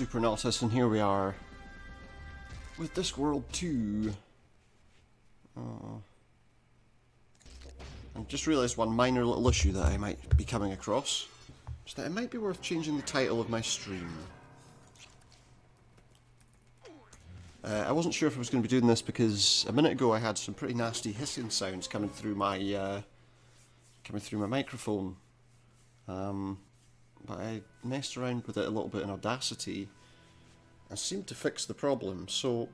Supernautist, and here we are with Discworld 2. I just realised one minor little issue that I might be coming across, is that it might be worth changing the title of my stream. I wasn't sure if I was going to be doing this because a minute ago I had some pretty nasty hissing sounds coming through my microphone. But I messed around with it a little bit in Audacity and seemed to fix the problem, so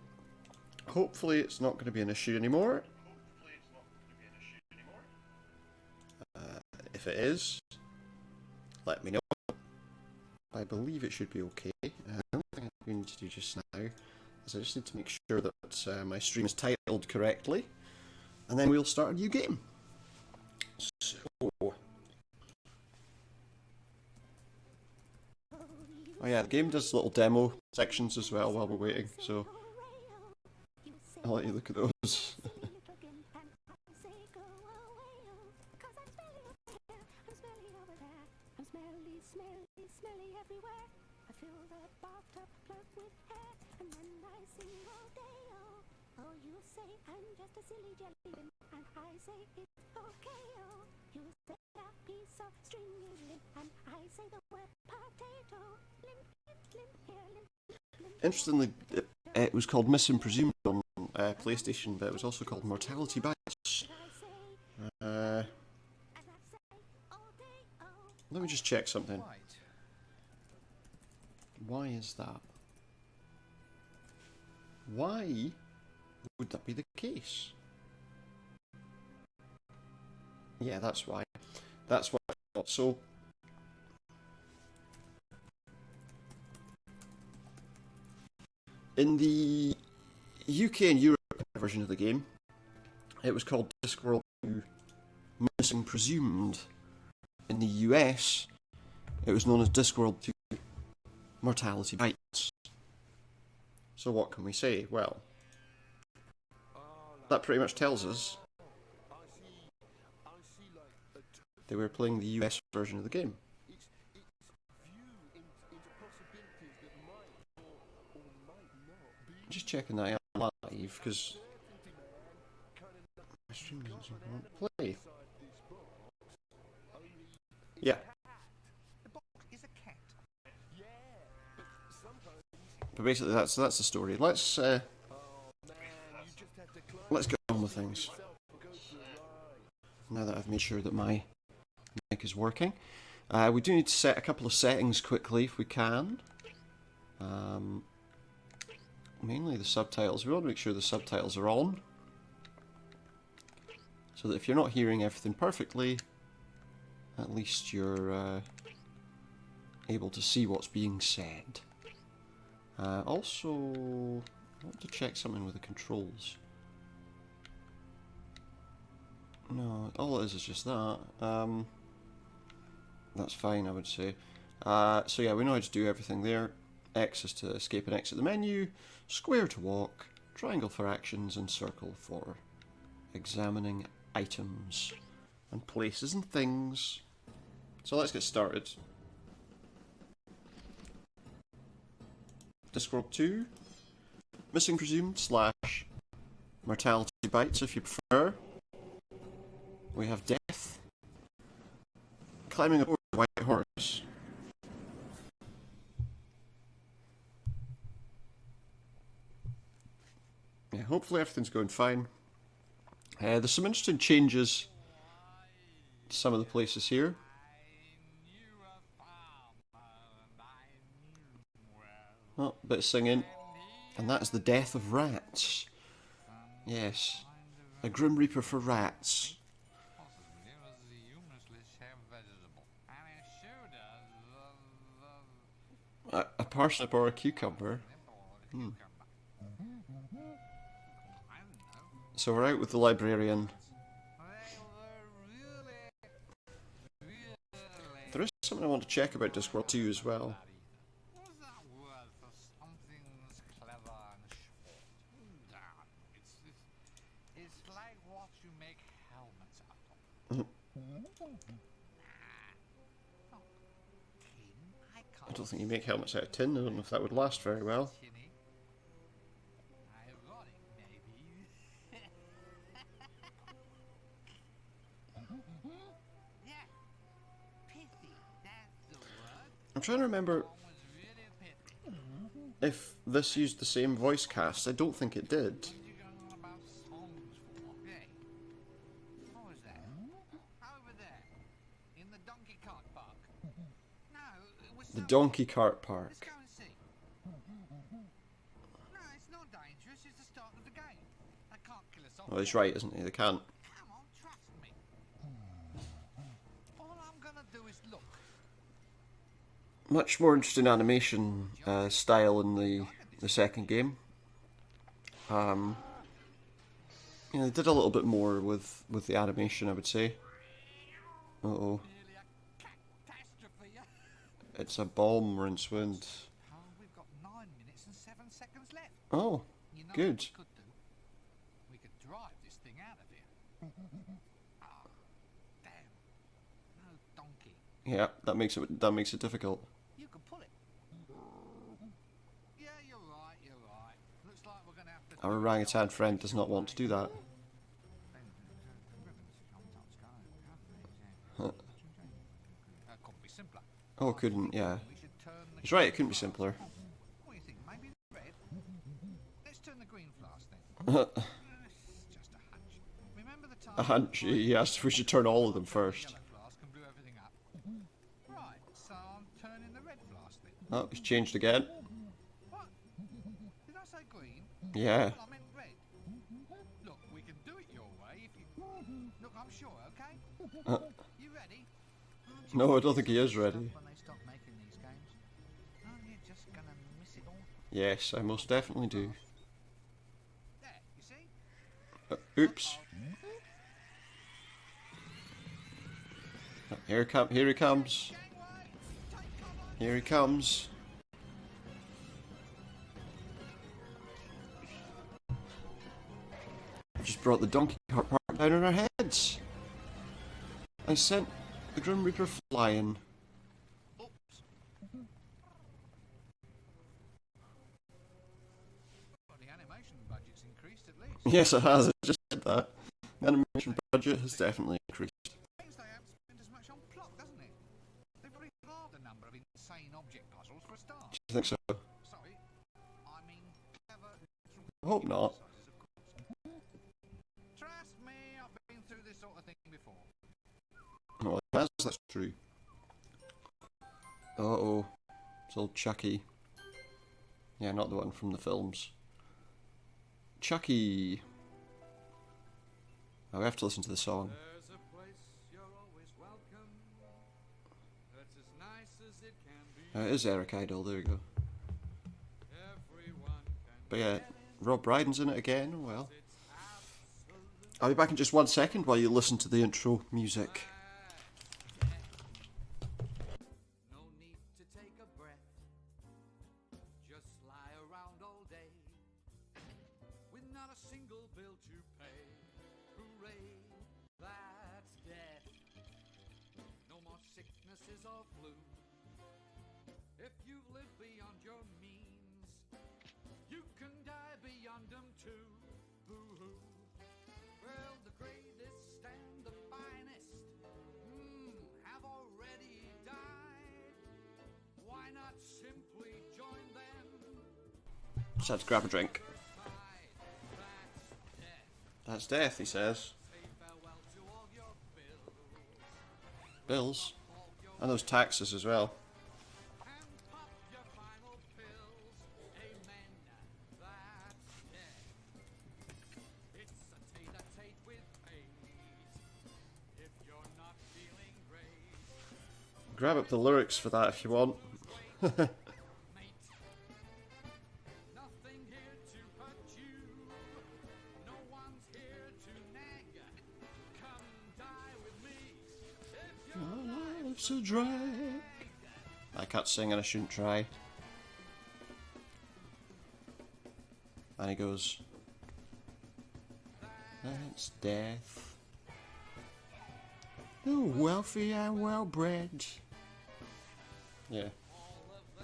hopefully it's not going to be an issue anymore. If it is, let me know. I believe it should be okay. The only thing I need to do just now is I just need to make sure that my stream is titled correctly, and then we'll start a new game. So, oh yeah, the game does little demo sections as well while we're waiting, so I'll let you look at those. Interestingly, it was called Missing Presumed on PlayStation, but it was also called Mortality Bytes. Let me just check something. Why is that? Why would that be the case? Yeah, that's why. That's what I thought. So, in the UK and Europe version of the game, it was called Discworld 2 Missing Presumed. In the US, it was known as Discworld 2 Mortality Bytes. So what can we say? Well, that pretty much tells us they were playing the US version of the game. Just checking that out live, because my stream doesn't seem to want to play. Yeah. But basically that's the story. Let's get on with things. Now that I've made sure that my mic is working. We do need to set a couple of settings quickly if we can. Mainly the subtitles. We want to make sure the subtitles are on, so that if you're not hearing everything perfectly, at least you're able to see what's being said. Also, I want to check something with the controls. No, all it is just that. That's fine, I would say. So yeah, we know how to do everything there. X is to escape and exit the menu, square to walk, triangle for actions, and circle for examining items and places and things. So let's get started. Discworld 2, Missing Presumed / Mortality Bytes if you prefer. We have death, climbing aboard a white horse. Yeah, hopefully everything's going fine. There's some interesting changes to some of the places here. Oh, a bit of singing. And that is the death of rats. Yes. A Grim Reaper for rats. A parsnip or a cucumber. So we're out with the librarian. There is something I want to check about Discworld 2 as well. don't think you make helmets out of tin. I don't know if that would last very well. I'm trying to remember if this used the same voice cast. I don't think it did. The Donkey Kart Park. Oh, he's right, isn't he? They can't. Much more interesting animation style in the second game. You know, they did a little bit more with the animation, I would say. Uh-oh. It's a bomb, Rincewind. Oh, good. We could drive this thing out of here. Oh, damn. No donkey. Yeah, that makes it difficult. You could pull it. Yeah, you're right. Looks like we're gonna have to. Our orangutan friend does not want to do that. Couldn't be simpler. Oh, couldn't, yeah. He's right, it couldn't be simpler. What do you think? Maybe red? Let's turn the green flask then. It's just a hunch. Remember the time A hunch, he asked if we should turn all of them first. yellow flask and blew everything up? Right, so I'm turning the red flask then. Oh, he's changed again. What? Did I say green? Yeah. Well, I meant red. Look, we can do it your way if you... Look, I'm sure, okay? You ready? Aren't you No, I don't think he is ready. when they stop making these games? Aren't you just gonna miss it all? Yes, I most definitely do. There, you see? Oops. Here he comes. Gangway, take cover. Here he comes. Just brought the Donkey Kart Park down on our heads. I sent the Grim Reaper flying. Oops. Well, the animation budget's increased at least. Yes, it has. I just said that. The animation budget has definitely increased. Means they haven't spent as much on plot, doesn't it? They've probably halved the number of insane object puzzles for a start. Do you think so? Sorry, I mean clever. I hope not. exercises, of course. Trust me, I've been through this sort of thing before. Well, that's true. Uh-oh. It's old Chucky. Yeah, not the one from the films. Chucky. Oh, we have to listen to the song. There's a place you're always welcome. That's as nice as it can be. It is Eric Idle, there we go. Everyone can But yeah, get in. Rob Brydon's in it again, oh well. It's absolute I'll be back in just 1 second while you listen to the intro music. no need to take a breath. Just lie around all day with not a single bill to pay. Hooray, that's death. No more sicknesses or flu. If you've lived beyond your means, you can die beyond them too. Boo-hoo. Well, the greatest and the finest have already died. Why not simply join them? Just had to grab a drink. Side, that's death. That's death, he says. Say farewell to all your bills Bills. And those taxes as well. and pop your final pills. Amen. That's death. It's a tete-a-tete with fate. If you're not feeling great, Grab up the lyrics for that if you want. mate. Nothing here to hurt you. No one's here to nag. Come die with me. If you're Life's a drag. I can't sing and I shouldn't try. And he goes, that's death. The wealthy and well bred. Yeah. all of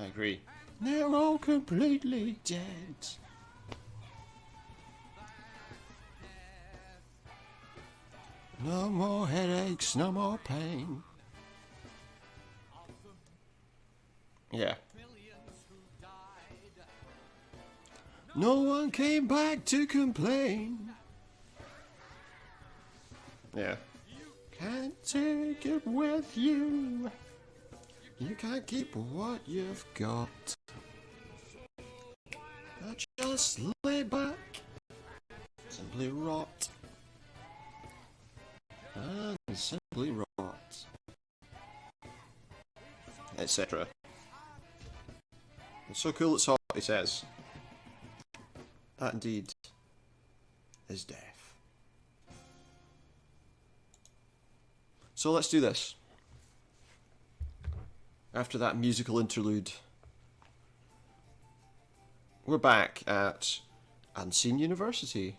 I agree. They're all completely dead. No more headaches, no more pain. Yeah. No one came back to complain. Yeah. Can't take it with you. You can't keep what you've got. I just lay back, simply rot, and simply rot, etc. It's so cool it's all he says. That indeed is death. So let's do this. After that musical interlude, we're back at Unseen University.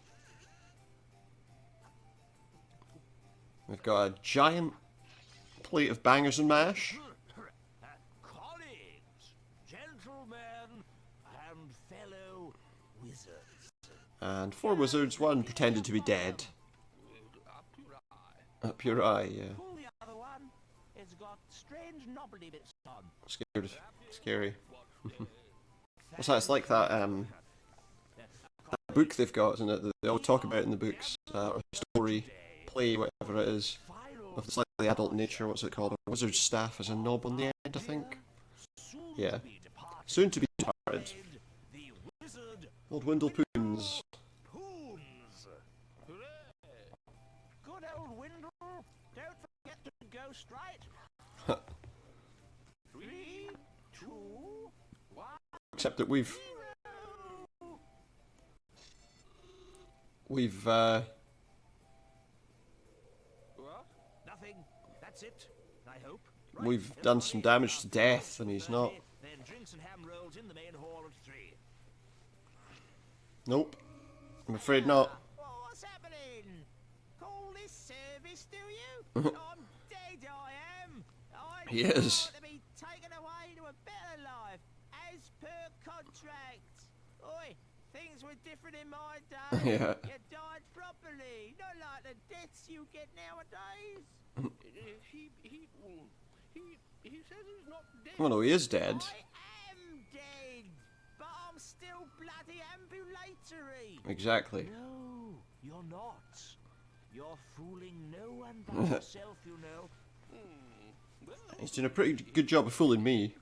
We've got a giant plate of bangers and mash. Colleagues, gentlemen, and fellow wizards. And 4 wizards, one pretended to be dead. Up your eye, yeah. Pull the other one. It's got strange knobbly bits on. Scared. Scary. What's that? It's like that book they've got, isn't it? That they all talk about in the books, or story, play, whatever it is, of the slightly adult nature. What's it called? A wizard's staff has a knob on the end, I think. Yeah. Soon to be departed. Old Windlepoons. Good old Windle. Don't forget to go straight. 3, 2, 1. Except that we've What? Nothing. That's it. I hope. Right. we've done some damage to Death, and he's not. Then drinks and ham rolls in the main hall at 3. Nope. I'm afraid not. What's happening? Call this service, do you? I'm dead, I am. I He is. want to be taken away to a better life, as per contract. Oi, things were different in my day. Yeah. You died properly, not like the deaths you get nowadays. He says he's not dead. Well, no, he is dead. I am dead, but I'm still bloody ambulatory. Exactly. No, you're not. You're fooling no one but yourself, you know. He's doing a pretty good job of fooling me.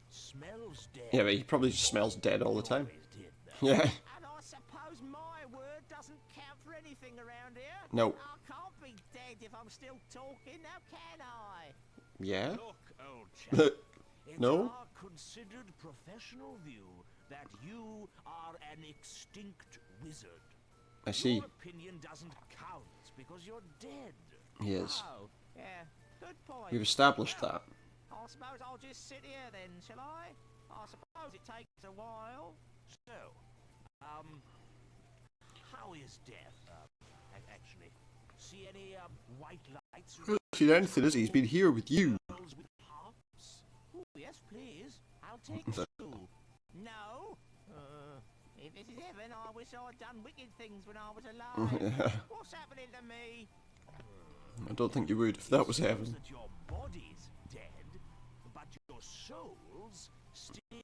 Smells dead. Yeah, but he probably just smells dead all the time. Always did, though. Yeah. And I suppose my word doesn't count for anything around here. No. I can't be dead if I'm still talking, now can I? Yeah. Look, old chap. It's No. our considered professional view that you are an extinct wizard. I see. Your opinion doesn't count because you're dead. He is. Oh, yeah, good point. We've established that. I suppose I'll just sit here then, shall I? I suppose it takes a while. So, how is death? Actually, see any white lights? Hasn't seen anything, has he? He's been here with you. Girls with harps? Oh, yes, please. I'll take two. No? If this is heaven, I wish I'd done wicked things when I was alive. What's happening to me? I don't think you would if that was heaven. That your body's dead, but your soul's still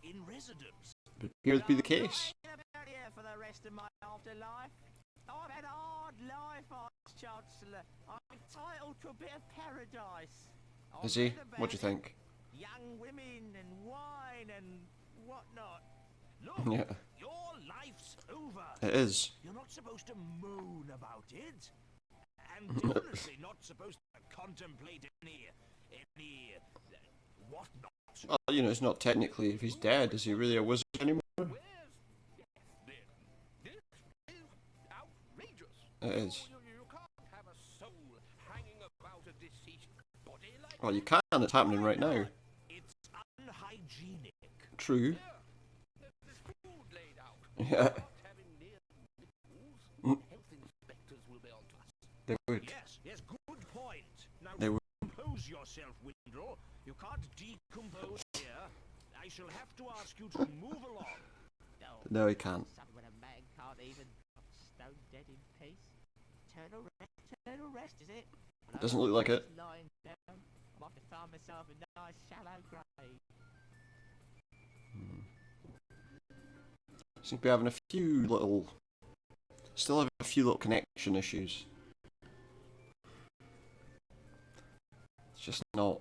in residence. But appears to be the case. I'm not hanging about here for the rest of my afterlife. I've had a hard life, Chancellor. I'm entitled to a bit of paradise. I've Is he? read What do you about it. think? Young women and wine and whatnot. Look, Yeah. your life's over. It is. You're not supposed to moan about it. And definitely not supposed to contemplate any whatnot. Well, you know, it's not technically, if he's dead, is he really a wizard anymore? Where's death then? This is outrageous. It is. You can't have a soul hanging about a deceased body like Well, you can, it's happening right now. It's unhygienic. True. there's food laid out. Yeah. Not having near nipples. Health inspectors will be on to us. They would. Yes, good point. Now They would. compose yourself, Windle. Windle. You can't decompose here. I shall have to ask you to move along. No, he can't. Something when a man can't even drop stone dead in peace. Eternal rest, is it? Doesn't look like it. Lying down, I'm off to find myself a nice shallow grave. Seems to be having a few little... Still having a few little connection issues. It's just not...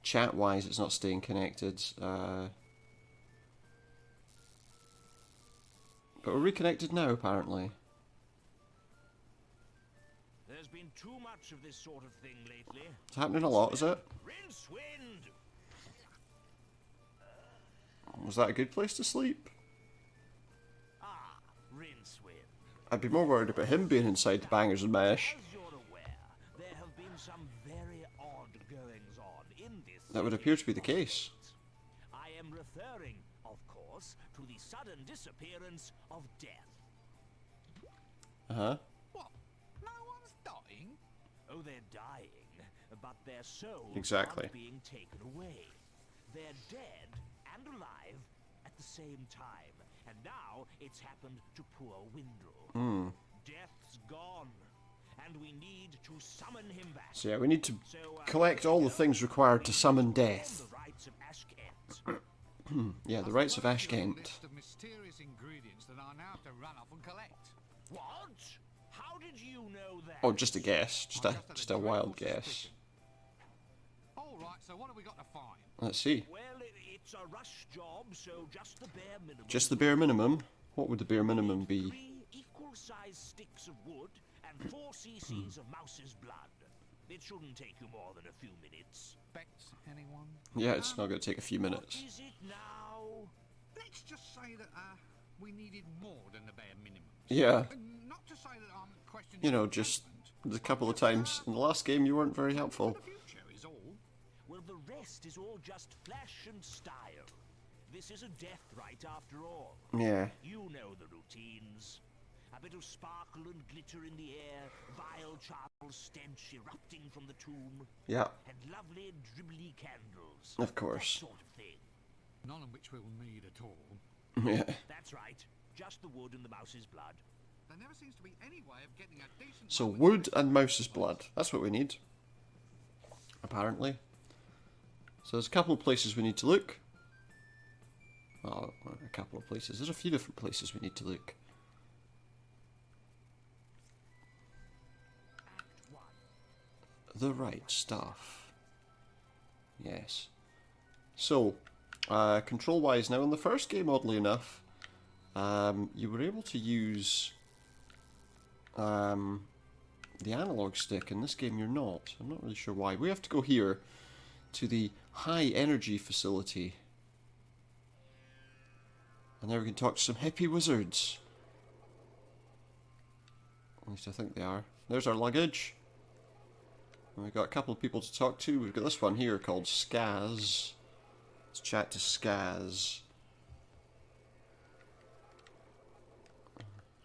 Chat-wise, it's not staying connected. But we're reconnected now, apparently. There's been too much of this sort of thing lately. It's happening a lot, is it? Rincewind! Was that a good place to sleep? Ah, Rincewind. I'd be more worried about him being inside the bangers and mash. As you're aware, there have been some very odd goings-on in this. That would appear to be the case. I am referring, of course, to the sudden disappearance of death. Uh-huh. What? No one's dying? Oh, they're dying, but their souls Exactly. aren't being taken away. They're dead and alive at the same time, and now it's happened to poor Windle. Death's gone, and we need to summon him back. So yeah, we need to So, collect all the things required to summon death. The rites of Ashkent. Yeah, the rights of I've got a Ashkent. list of mysterious ingredients that I now have to run off and collect. What? How did you know that? Oh, just a guess. Just I a had wild dreadful guess. suspicion. All right, so what have we got to find? Let's see. Well, it's a rush job, so just the bare minimum. Just the bare minimum. What would the bare minimum be? 3 equal-sized sticks of wood and 4 cc's of mouse's blood. It shouldn't take you more than a few minutes. Bets, anyone? Yeah, it's not going to take a few minutes. What is it now? Let's just say that we needed more than the bare minimum. Yeah, Not to say that I'm questioning. you know, your just judgment. a couple of times in the last game you weren't very helpful. For the future is all. Well, the rest is all just flash and style. This is a death rite after all. Yeah. You know the routines. A bit of sparkle and glitter in the air, vile charcoal stench erupting from the tomb, Yeah, and lovely dribbly candles. of That course. sort of thing. None of which we'll need at all. Yeah. That's right. Just the wood and the mouse's blood. There never seems to be any way of getting a decent. So moment wood of and mouse's blood. That's what we need. Apparently. So there's a couple of places we need to look. Oh, a couple of places. There's a few different places we need to look. Act 1. The right stuff. Yes. So, control-wise, now in the first game, oddly enough, you were able to use the analog stick. In this game, you're not. I'm not really sure why. We have to go here to the high energy facility. And there we can talk to some hippie wizards. At least I think they are. There's our luggage. And we've got a couple of people to talk to. We've got this one here called Skaz. Let's chat to Skaz.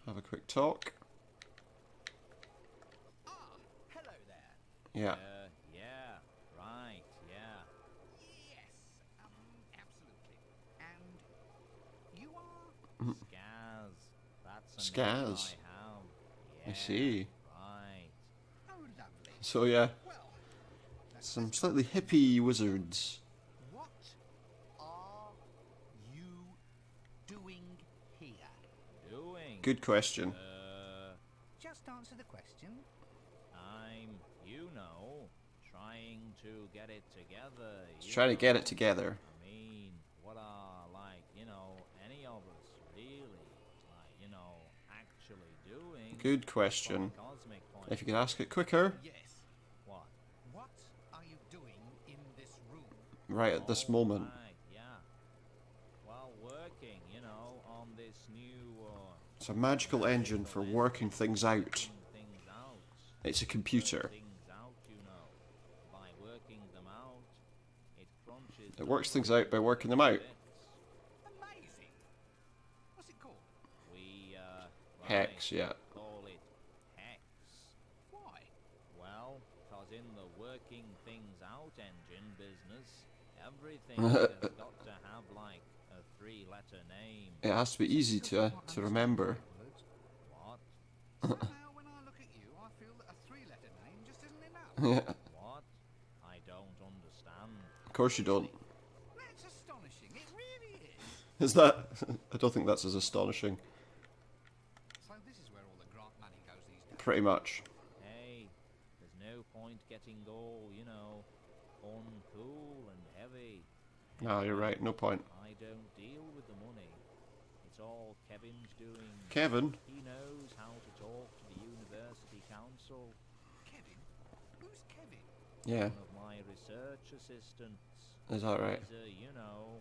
Have a quick talk. Ah, hello there. Yeah. Yeah, right, yeah. Yes, absolutely. And you are. Scaz. That's a Scaz. name I have. I Yeah, see. Right. Oh, lovely. So yeah, Well, that's some slightly hippie wizards. what are you doing here? Doing. Good question. Just answer the question. I'm, trying to get it together. Let's try to get it together. I mean, what are, like, any of us really, actually doing? Good question. From a cosmic point If you could ask it quicker, Yes. What? What are you doing in this room? right at this moment. Right, yeah. Well, working, on this new, It's a magical engine for working things out. things out. It's a computer. Things out, by working them out, it crunches. It works things out by working them out. bits. Amazing. What's it called? We, Hex, yeah. call it hex. Why? Well, 'cause in the working things out engine business. Everything has got to have like a 3-letter name. It has to be easy to remember. What? Somehow, when I look at you, I feel that a 3-letter name just isn't enough. Yeah, What? I don't understand. of course you don't. That's astonishing. It really is. Is that? I don't think that's as astonishing. So this is where all the grant money goes these days. Pretty much. Hey, there's no point getting all, you know, uncool and heavy. No, you're right. No point. I don't deal with the money. It's all Kevin's doing. Kevin? He knows how to talk to the university council. Kevin? Who's Kevin? Yeah. One of my research assistants. Is that right? He's a, you know,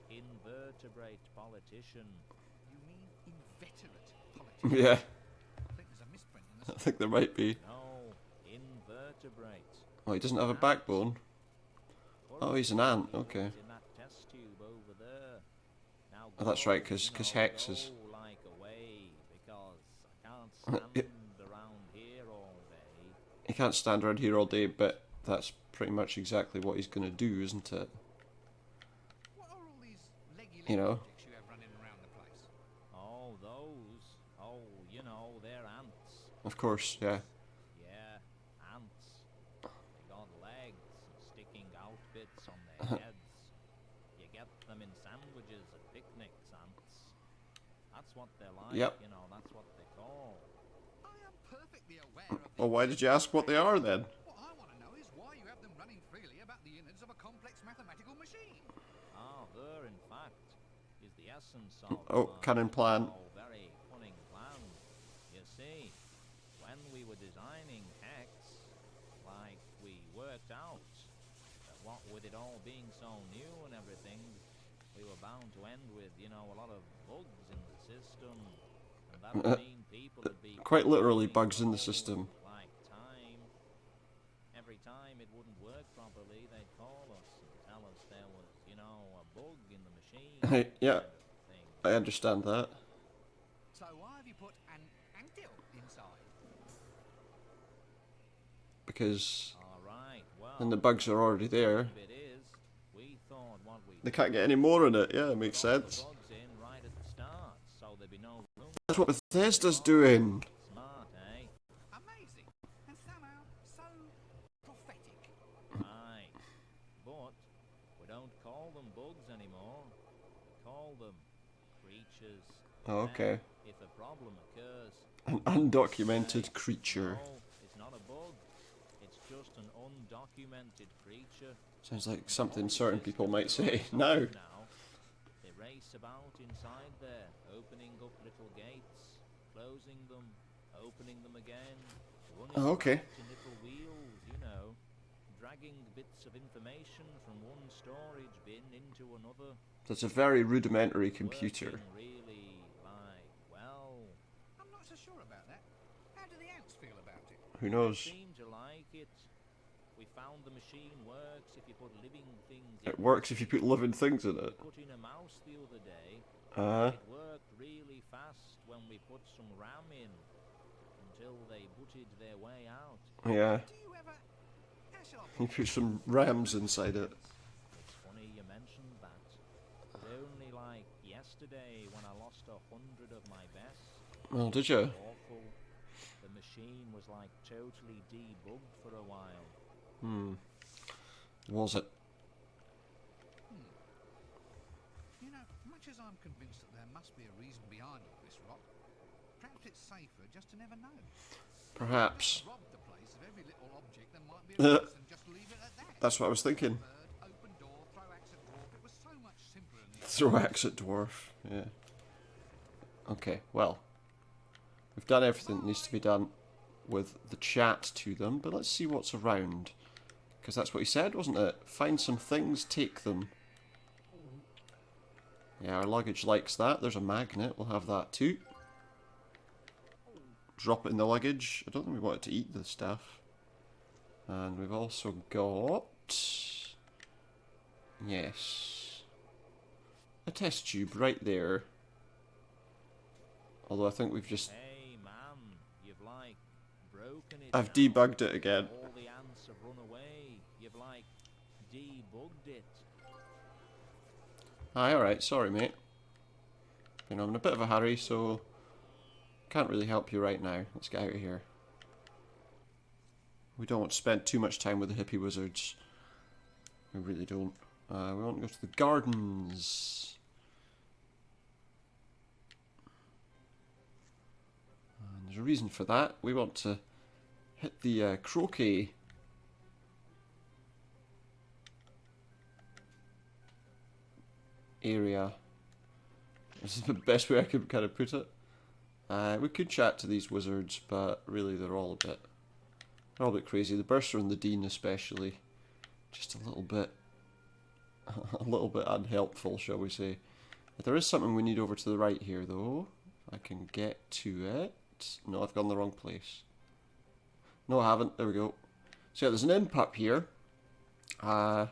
invertebrate politician. You mean inveterate politician? Yeah. I think there's a misprint in I this. think there might be. No, invertebrate. Oh, he doesn't have a backbone. Oh, he's an ant. Okay. In that test tube over there. Now Oh, that's go, right, 'cause you know, Hex is- go like away, because I can't stand around here all day. He can't stand around here all day, but that's pretty much exactly what he's going to do, isn't it? What are all these leggy You know. projects you have running around the place? Oh, those. Oh, you know, they're ants. Of course, yeah. Yeah, ants. They got legs and sticking out bits on their heads. You get them in sandwiches at picnics, ants. That's what they're like, Yep. you know, that's what they're called. I am perfectly aware of Well, why did you ask what they are then? What I want to know is why you have them running freely about the innards of a complex mathematical machine. Ah, there, in fact, is the essence of Oh, cannon plant. oh, very cunning plan. You see, when we were designing Hex, like, we worked out that what with it all being so new and everything, we were bound to end with, you know, a lot of bugs in the system. And that would mean people would be... Quite literally complaining bugs in the all, system. Like time. Every time it wouldn't work properly, they'd call us and tell us there was, you know, a bug in the machine. Yeah, kind of thing. I understand that. So why have you put an antil inside? Because Alright, well... then the bugs are already there. It is. We thought what we They can't get any more in it. Yeah, it makes put all the sense. bugs in right at the start, so there'd be no room. That's what Bethesda's doing. Smart, eh? Amazing. And somehow so prophetic. Right. But we don't call them bugs anymore. We call them creatures. Oh, okay. Then, if a problem occurs, An undocumented creature. no, it's not a bug. It's just an undocumented creature. Sounds like something certain people might say. Now, Now. they race about inside there, opening up little gates, closing them, opening them again, running Oh, okay. about in little wheels, you know, dragging bits of information from one storage bin into another. That's a very rudimentary computer. Working really, like, well, I'm not so sure about that. How do the ants feel about it? Who knows? seem to like it. We found the machine works if you put living things in. It works if you put living things in We it. put in a mouse the other day. Uh-huh. It worked really fast when we put some RAM in until they butted their way out. Yeah. Do you ever... How shall I You put some RAMs inside it. It's funny you mentioned that. It was only like yesterday when I lost 100 of my best. Oh, did you? Awful. The machine was like totally debugged for a while. Was it? You know, much as I'm convinced that there must be a reason behind all this rot, perhaps it's safer just to never know. Perhaps. Rob the place of every little object that might be a and just leave it at that. That's what I was thinking. Bird, open door, throw axe at dwarf. It was so much simpler in the Throw axe at dwarf. Yeah. Okay, well. We've done everything that needs to be done with the chat to them, but let's see what's around. Because that's what he said, wasn't it? Find some things, take them. Yeah, our luggage likes that. There's a magnet, we'll have that too. Drop it in the luggage. I don't think we wanted to eat the stuff. And we've also got... Yes. A test tube right there. Although I think we've just... Hey man, you've like broken it. I've now. debugged it again. All the ants have run away. me. You've like debugged it. Aye, alright, sorry mate. You know, I'm in a bit of a hurry, so can't really help you right now. Let's get out of here. We don't want to spend too much time with the hippie wizards. We really don't. We want to go to the gardens. And there's a reason for that. We want to hit the croquet area. This is the best way I could kind of put it. We could chat to these wizards, but really they're all a bit crazy. The Bursar and the Dean especially, just a little bit unhelpful, shall we say. But there is something we need over to the right here, though. If I can get to it. No, I've gone the wrong place. No, I haven't. There we go. So yeah, there's an imp up here. And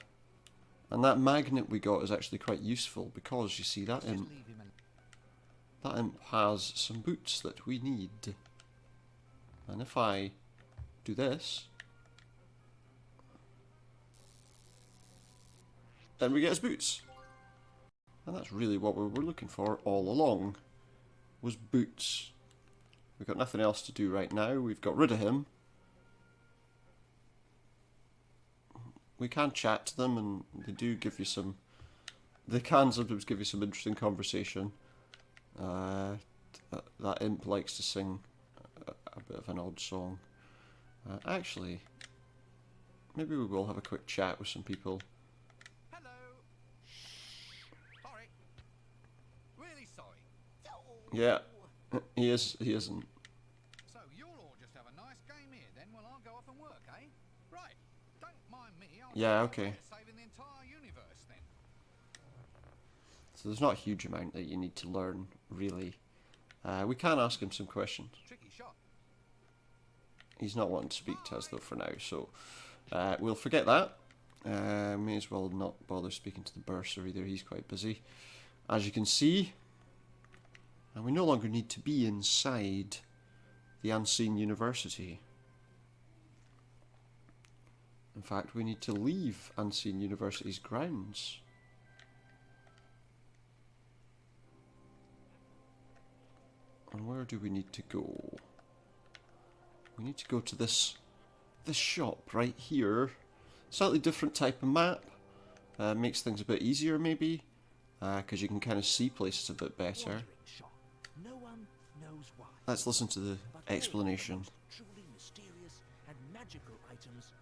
that magnet we got is actually quite useful because you see that imp has some boots that we need. And if I do this, then we get his boots. And that's really what we were looking for all along, was boots. We've got nothing else to do right now. We've got rid of him. We can chat to them, and they do give you some... They can sometimes give you some interesting conversation. That imp likes to sing a bit of an odd song. Actually, maybe we will have a quick chat with some people. Hello. Sorry. Really sorry. Yeah, he isn't. So you'll all just have a nice game here then while I go off and work, eh? Right. Don't mind me. Yeah, okay. Saving the entire universe then. So there's not a huge amount that you need to learn, really. We can ask him some questions. Tricky shot. He's not wanting to speak to us though for now, so we'll forget that. May as well not bother speaking to the Bursar either, he's quite busy. As you can see, and we no longer need to be inside the Unseen University. In fact, we need to leave Unseen University's grounds. And where do we need to go? We need to go to this shop right here. Slightly different type of map. Makes things a bit easier maybe, because you can kind of see places a bit better. No one knows why. Let's listen to the explanation. Truly mysterious and magical items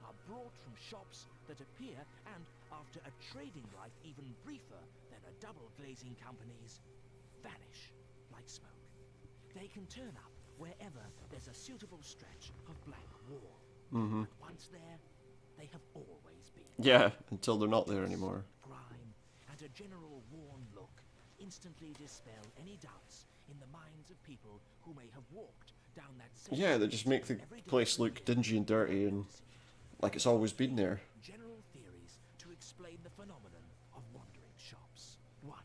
are brought from shops that appear and, after a trading life even briefer than a double glazing company's, vanish like smoke. They can turn up wherever there's a suitable stretch of blank wall. Mm-hmm. But once there, they have always been. Yeah, until they're not there anymore. Grime and a general worn look instantly dispel any doubts in the minds of people who may have walked down that same Yeah, they just make the place look dingy and dirty and like it's always been there. General theories to explain the phenomenon of wandering shops. 1.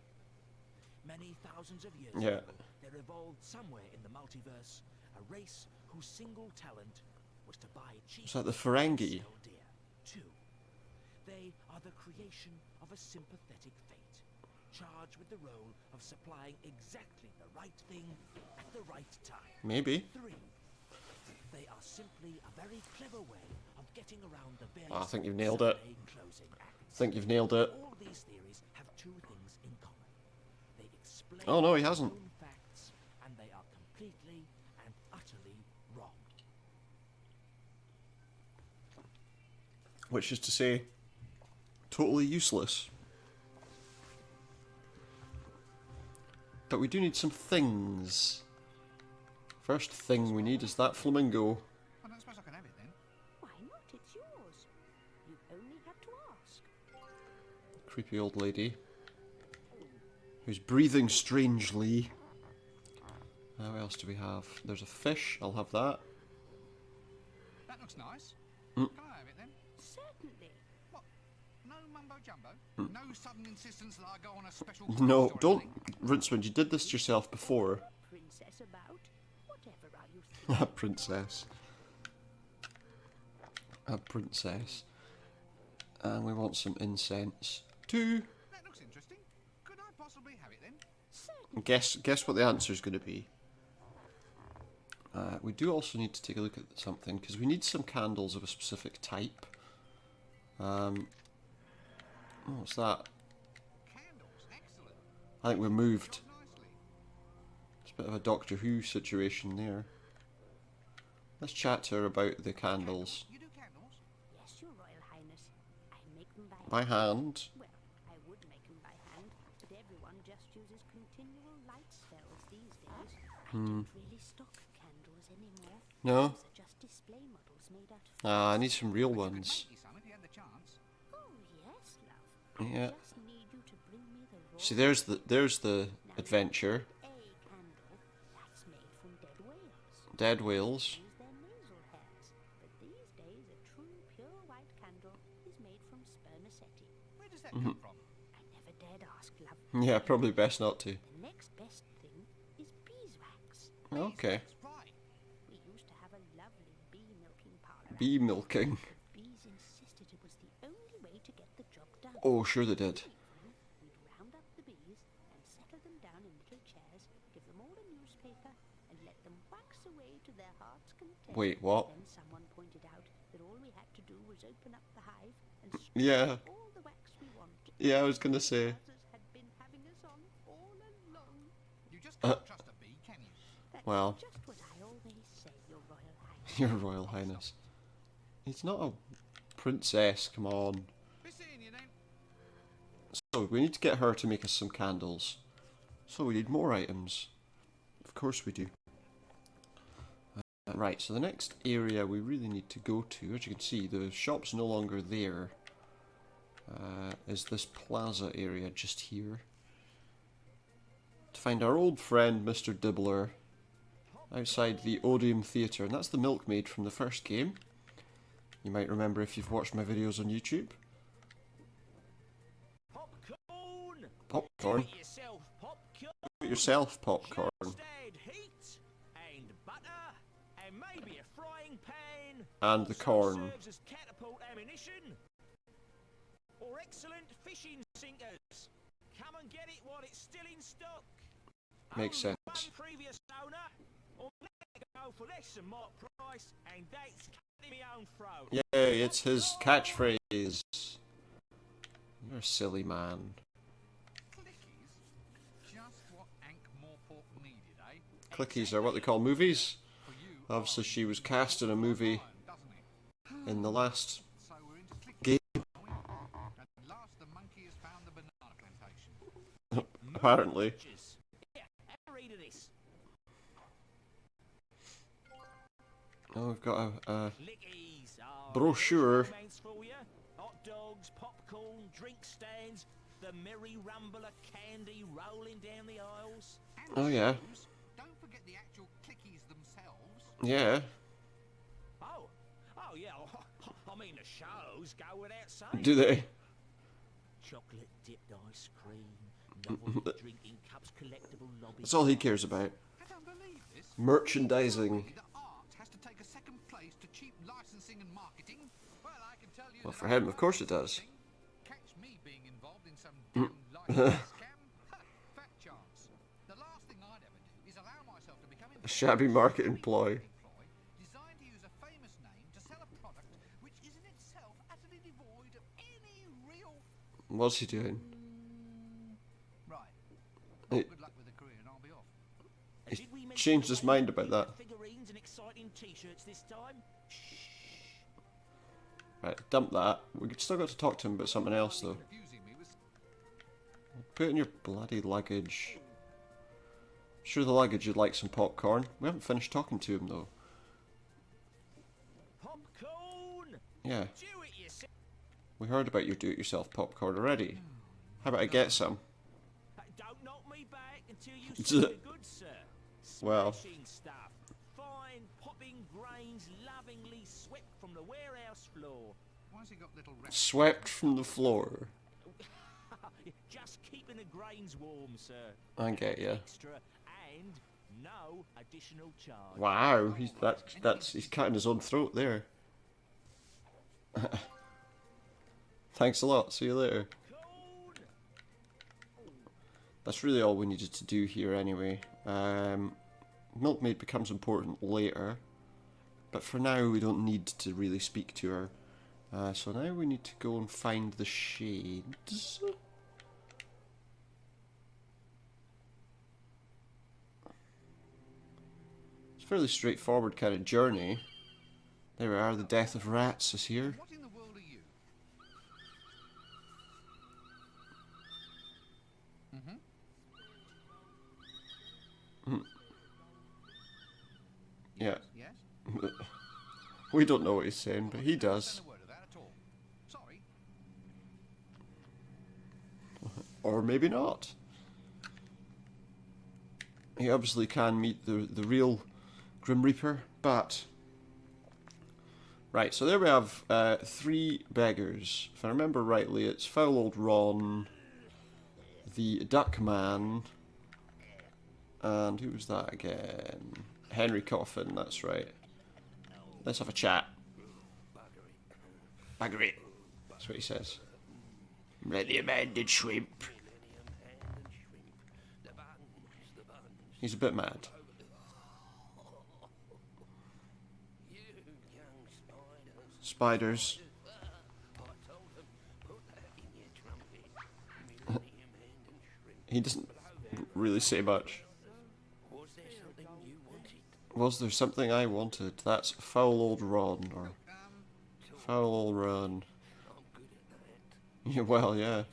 Many thousands of years Yeah. ago, there evolved somewhere in the multiverse a race whose single talent was to buy cheap It's like the Ferengi. and sell dear. 2. They are the creation of a sympathetic fate, charged with the role of supplying exactly the right thing at the right time. Maybe. 3. They are simply a very clever way of getting around the various I think you've nailed it. Sunday closing acts. I think you've nailed it. All these theories have two things in common. They explain Oh, no, he hasn't. known facts, and they are completely and utterly wrong. Which is to say, totally useless. But we do need some things. First thing we need is that flamingo. I don't suppose I can have it then. Why not? It's yours. You only have to ask. Creepy old lady. Who's breathing strangely. What else do we have? There's a fish, I'll have that. That looks nice. Mm. Can I have it then? Certainly. What? No mumbo jumbo? Mm. No sudden insistence that I go on a special No, quest or don't. anything? Rincewind, you did this to yourself before. Princess about? Whatever are you thinking? A princess. A princess. And we want some incense too. That looks interesting. Could I possibly have it then? Guess what the answer is going to be. We do also need to take a look at something because we need some candles of a specific type. What's that? Candles, excellent. I think we moved. Job nicely. It's a bit of a Doctor Who situation there. Let's chat to her about the candles. You do candles? Yes, Your Royal Highness. I make them By hand. Well, I would make them by hand, but everyone just uses continual light spells these days. I don't really stock candles anymore. No? These are just display models made out of... Ah, I need some real ones. Make you some if you had the chance. Oh, yes, love. Yeah. I just need you to bring me the raw... See, there's the adventure. A candle that's made from dead whales. Dead whales. Use their nasal hairs, but these days a true pure white candle is made from spermaceti. Where does that come from? I never dared ask, love. Yeah, probably best not to. The next best thing is beeswax. Okay. That's right. We used to have a lovely bee milking parlour. Bee milking. Bees insisted it was the only way to get the job done. Oh, sure they did. We'd round up the bees and settle them down in little chairs, give them all a newspaper, and let them wax away to their heart's content. Wait, what? Then someone pointed out that all we had to do was open up the hive and Yeah. all the wax we want. Yeah, I was gonna say. Others had been having us on all along. You just can't trust a bee, can you? That's Well. just what I always say, Your Royal Highness. Your Royal Highness. He's not a princess, come on. Be seeing you then. So, we need to get her to make us some candles. So, we need more items. Of course we do. Right, so the next area we really need to go to, as you can see, the shop's no longer there. Is this plaza area just here. To find our old friend, Mr. Dibbler, outside the Odeum Theatre. And that's the milkmaid from the first game. You might remember if you've watched my videos on YouTube. Popcorn! Popcorn. Do it yourself, popcorn! Do it yourself, popcorn. Just add heat and butter and maybe a frying pan. And the Also corn. serves as catapult ammunition or excellent fishing sinkers. Come and get it while it's still in stock. Makes Owned sense. One previous owner, or let it go for less than mark price, and that's cutting me own throat. Yay, it's his catchphrase. You're a silly man. Clickies? Just what Ankh-Morpork needed, eh? Clickies are what they call movies. For you, Obviously, she was cast in a movie doesn't it? in the last So we're into clickies, game. are we? At last the monkey has found the banana plantation. Apparently. Yeah, have a read of this. Oh, we've got a Clickies are brochure. romance for you. Hot dogs, popcorn, drink stands, the merry rumble of candy rolling down the aisles. And Oh, yeah. shoes. Don't forget the actual clickies themselves. Yeah. Oh, yeah. I mean, the shows go without saying. Do they? Chocolate dipped ice cream, novel drinking cups, collectible lobby. That's all he cares about. I don't believe this. Merchandising. The art has to take a second place to cheap licensing and marketing. Well, I can tell you. Well, that for I him, know of course it does. licensing. Catch me being involved in some damn licensing scam. Ha, fat chance. The last thing I'd ever do is allow myself to become A shabby market employee. designed to use a famous name to sell a product which is in itself utterly devoid of any real. What's he doing? Right. He- Good luck with the career, and I'll be off. He's Did we mention changed the his way mind you about do that. the Figurines and exciting T-shirts this time. Right, dump that. We still got to talk to him about something else, though. Confusing me with Put it in your bloody luggage. Sure, the luggage you'd like some popcorn. We haven't finished talking to him, though. Popcorn. Yeah, Do it yourself. we heard about your do-it-yourself popcorn already. How about I get some? Don't knock me back until you see the goods, sir. Well. Smashing stuff. Fine popping grains lovingly swept from the warehouse floor. why's he got little red Swept from the floor. Just keeping the grains warm, sir. I get ya. Extra and no additional charge. Wow, he's cutting his own throat there. Thanks a lot. See you later. That's really all we needed to do here anyway. Milkmaid becomes important later, but for now we don't need to really speak to her. So now we need to go and find the shades. It's a fairly straightforward kind of journey. There we are, the death of rats is here. What in the world are you? Yeah. Yes? We don't know what he's saying, but he does. Don't understand a word of that at all. Sorry. Or maybe not. He obviously can meet the real Grim Reaper, but... Right, so there we have 3 beggars. If I remember rightly, it's Foul Old Ron, the Duck Man, and who was that again? Henry Coffin, that's right. Let's have a chat. Baggery. That's what he says. Millennium Handed Shrimp. He's a bit mad. Spiders. He doesn't really say much. Was there something I wanted? That's Foul Old Ron, or Foul Old Ron. Yeah, well, yeah.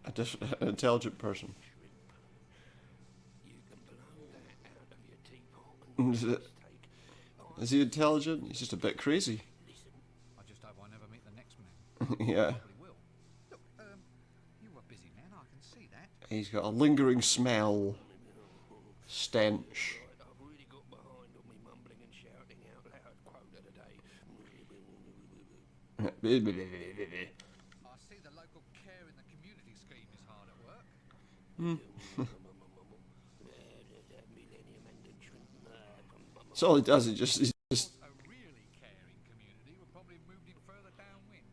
An intelligent person. Is he intelligent? He's just a bit crazy. I just hope I never meet the next man. Yeah. Probably will. Look, you were a busy man, I can see that. He's got a lingering smell. Stench. I've really got behind on me mumbling and shouting out loud quota today. I see the local care in the community scheme is hard at work. That's all he does. He's just A really caring community would probably have moved him further downwind.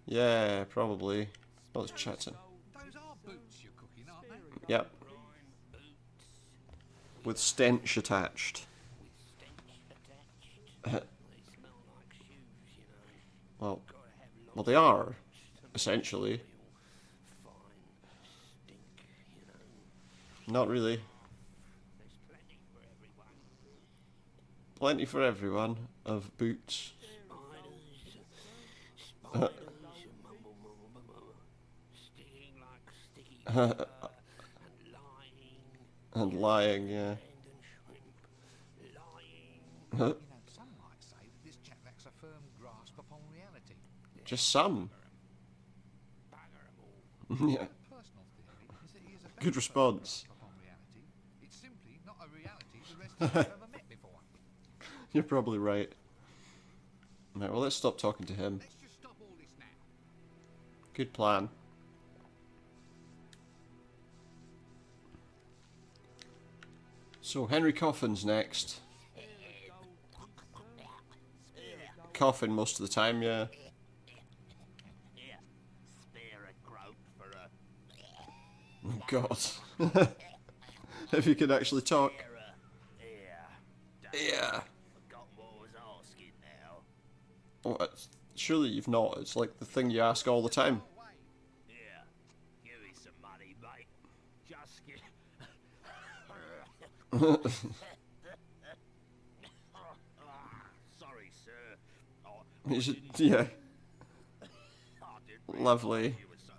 yeah, probably. Oh, it's chatting. Those are boots you're cooking, aren't they? Yep. With stench attached. Well, they are, essentially. Not really. Plenty for everyone of boots. And lying, yeah. You know, some might say that this chap lacks a firm grasp upon reality. Just some. Yeah. Personal theory is that he is a Good response. grasp upon reality. It's simply not a reality the rest of us have ever met before. You're probably right. Right, well, let's stop talking to him. Let's just stop all this now. Good plan. So, Henry Coffin's next. Coffin most of the time, yeah. Yeah, spare a groat for a... Oh, God. If you could actually talk. Yeah. Forgot what I was asking now. Oh, surely you've not. It's like the thing you ask all the time. Yeah, give me some money, mate. Just give... Sorry, sir. You should, yeah. I didn't Lovely. realise you were so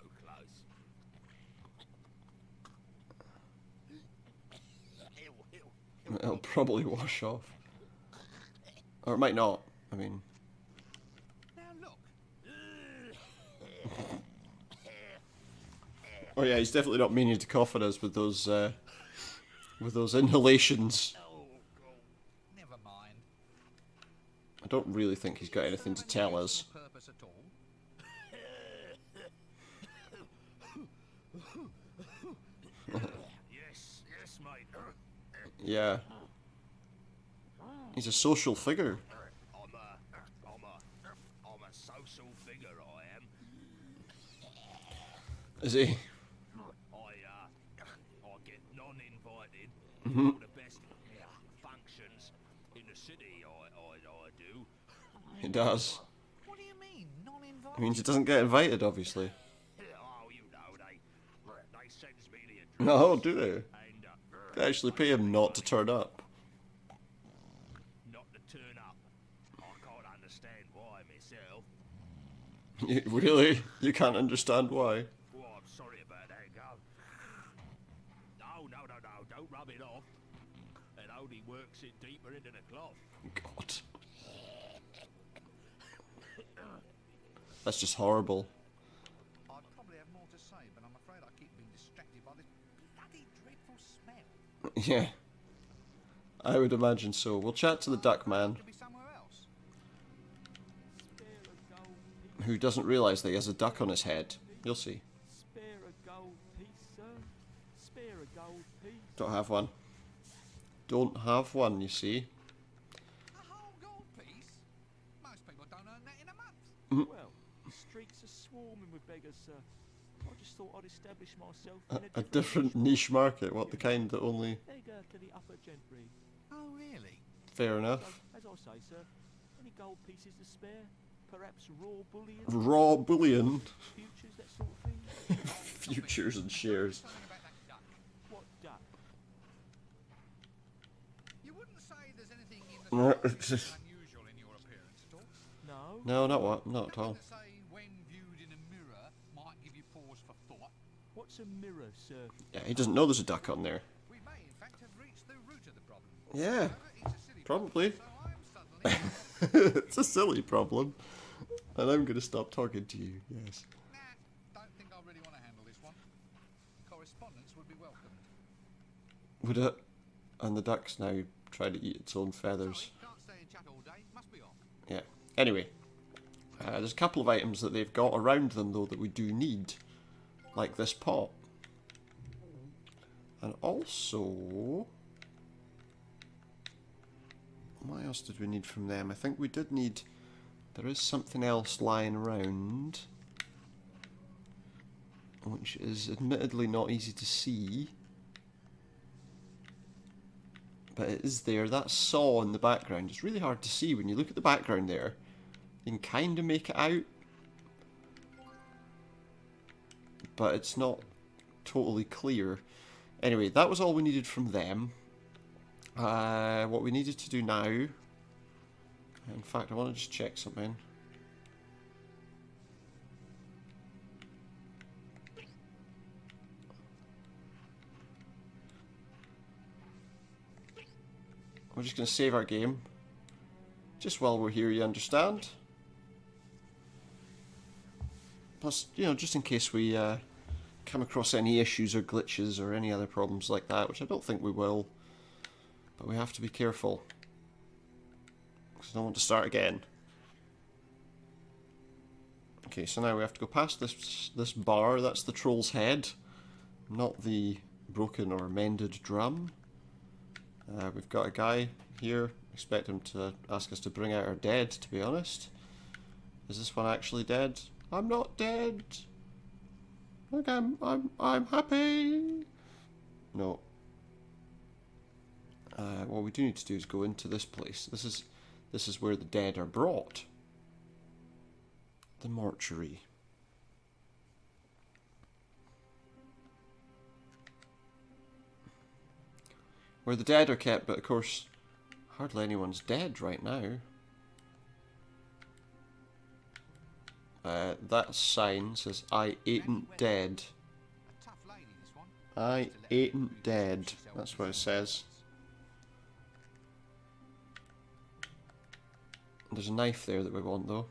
close. It'll probably wash off. Or it might not. I mean... Now look, Oh yeah, he's definitely not meaning to coffin us with those inhalations. never mind. I don't really think he's got anything to tell us. Purpose at all. Yes, mate. Yeah. He's a social figure. I'm a social figure, I am. Is he? I get non-invited to all the best functions in the city. I do. He does. What do you mean, non-invited? It means he doesn't get invited, obviously. Oh, you know, they sends me the address. No, do they? And They actually pay him not to turn up. not to turn up. I can't understand why myself. Really? You can't understand why? Oh, I'm sorry about that, Gov. No, don't rub it off. It only works it deeper into the cloth. God. That's just horrible. I'd probably have more to say, but I'm afraid I keep being distracted by this bloody dreadful smell. Yeah. I would imagine so. We'll chat to the duck man, Could be somewhere else. who doesn't realise that he has a duck on his head. You'll see. Spare a gold piece, sir. Spare a gold piece. Don't have one. Don't have one, you see. A whole gold piece? Most people don't earn that in a month. Well, the streets are swarming with beggars, sir. I just thought I'd establish myself in A different niche market. What, the kind that only... beggar to the upper gentry. Oh, really? Fair So, enough. as I say, sir, any gold pieces to spare? Perhaps raw bullion, Raw bullion. futures, that sort of thing? Futures and shares. Something about that duck. What duck? You wouldn't say there's anything in the It's slightest just- unusual in your appearance at all? No. No, not what? Not at all. Nothing to say when viewed in a mirror might give you pause for thought. What's a mirror, sir? Yeah, he doesn't know there's a duck on there. We may, in fact, have reached the root of the problem. Yeah, However, it's a silly probably. problem, so I'm suddenly... It's a silly problem. And I'm going to stop talking to you, yes. Nah, don't think I really want to handle this one. Correspondence would be welcomed. Would it? And the duck's now trying to eat its own feathers. Sorry, can't stay and chat all day. Must be off. Yeah. Anyway, there's a couple of items that they've got around them, though, that we do need. Like this pot. And also... What else did we need from them? I think we did need... There is something else lying around, which is admittedly not easy to see. But it is there. That saw in the background. It's really hard to see when you look at the background there. You can kind of make it out. But it's not totally clear. Anyway, that was all we needed from them. What we needed to do now... In fact, I want to just check something. We're just going to save our game. Just while we're here, you understand? Plus, you know, just in case we come across any issues or glitches or any other problems like that, which I don't think we will. But we have to be careful. Because I don't want to start again. Okay, so now we have to go past this bar. That's the troll's head, not the broken or mended drum. We've got a guy here. Expect him to ask us to bring out our dead, to be honest. Is this one actually dead? I'm not dead. Look, I'm happy. No. What we do need to do is go into this place. This is where the dead are brought. The mortuary. Where the dead are kept, but of course, hardly anyone's dead right now. That sign says, I ain't dead. A tough lady, this one. I ain't dead. That's what it says. There's a knife there that we want, though.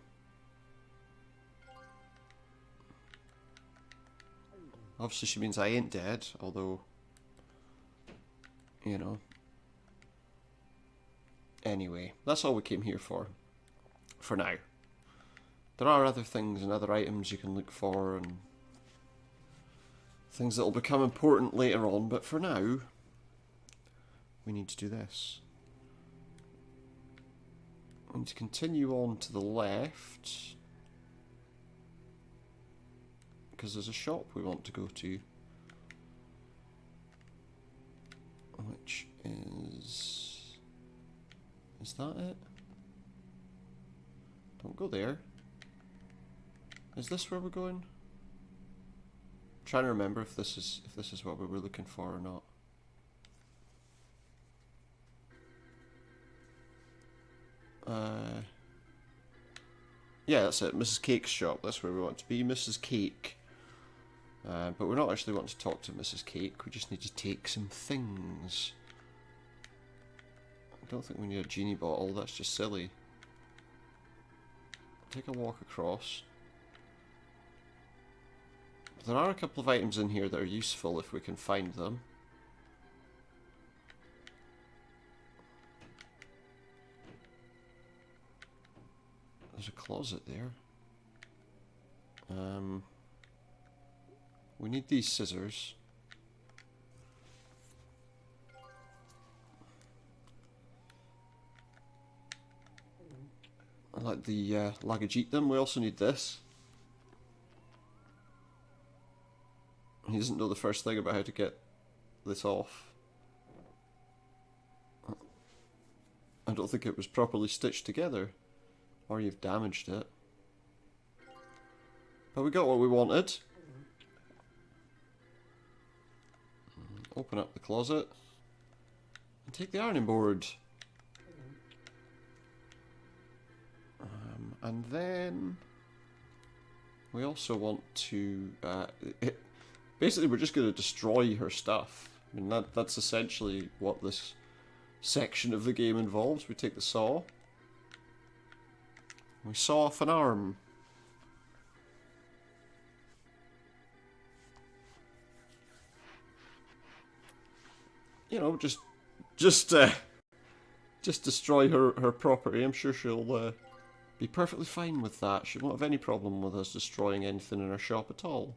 Obviously she means I ain't dead, although, you know. Anyway, that's all we came here for now. There are other things and other items you can look for and things that will become important later on, but for now, we need to do this. We need to continue on to the left. Because there's a shop we want to go to. Which is... Is that it? Don't go there. Is this where we're going? I'm trying to remember if this is what we were looking for or not. Yeah, that's it. Mrs. Cake's shop. That's where we want to be. Mrs. Cake. But we're not actually wanting to talk to Mrs. Cake. We just need to take some things. I don't think we need a genie bottle. That's just silly. Take a walk across. There are a couple of items in here that are useful if we can find them. There's a closet there. We need these scissors. I like the luggage eat them. We also need this. He doesn't know the first thing about how to get this off. I don't think it was properly stitched together. Or you've damaged it. But we got what we wanted. Open up the closet. And take the ironing board. And then... we also want to... basically, we're just going to destroy her stuff. I mean, that's essentially what this section of the game involves. We take the saw. We saw off an arm. You know, just destroy her property. I'm sure she'll be perfectly fine with that. She won't have any problem with us destroying anything in her shop at all.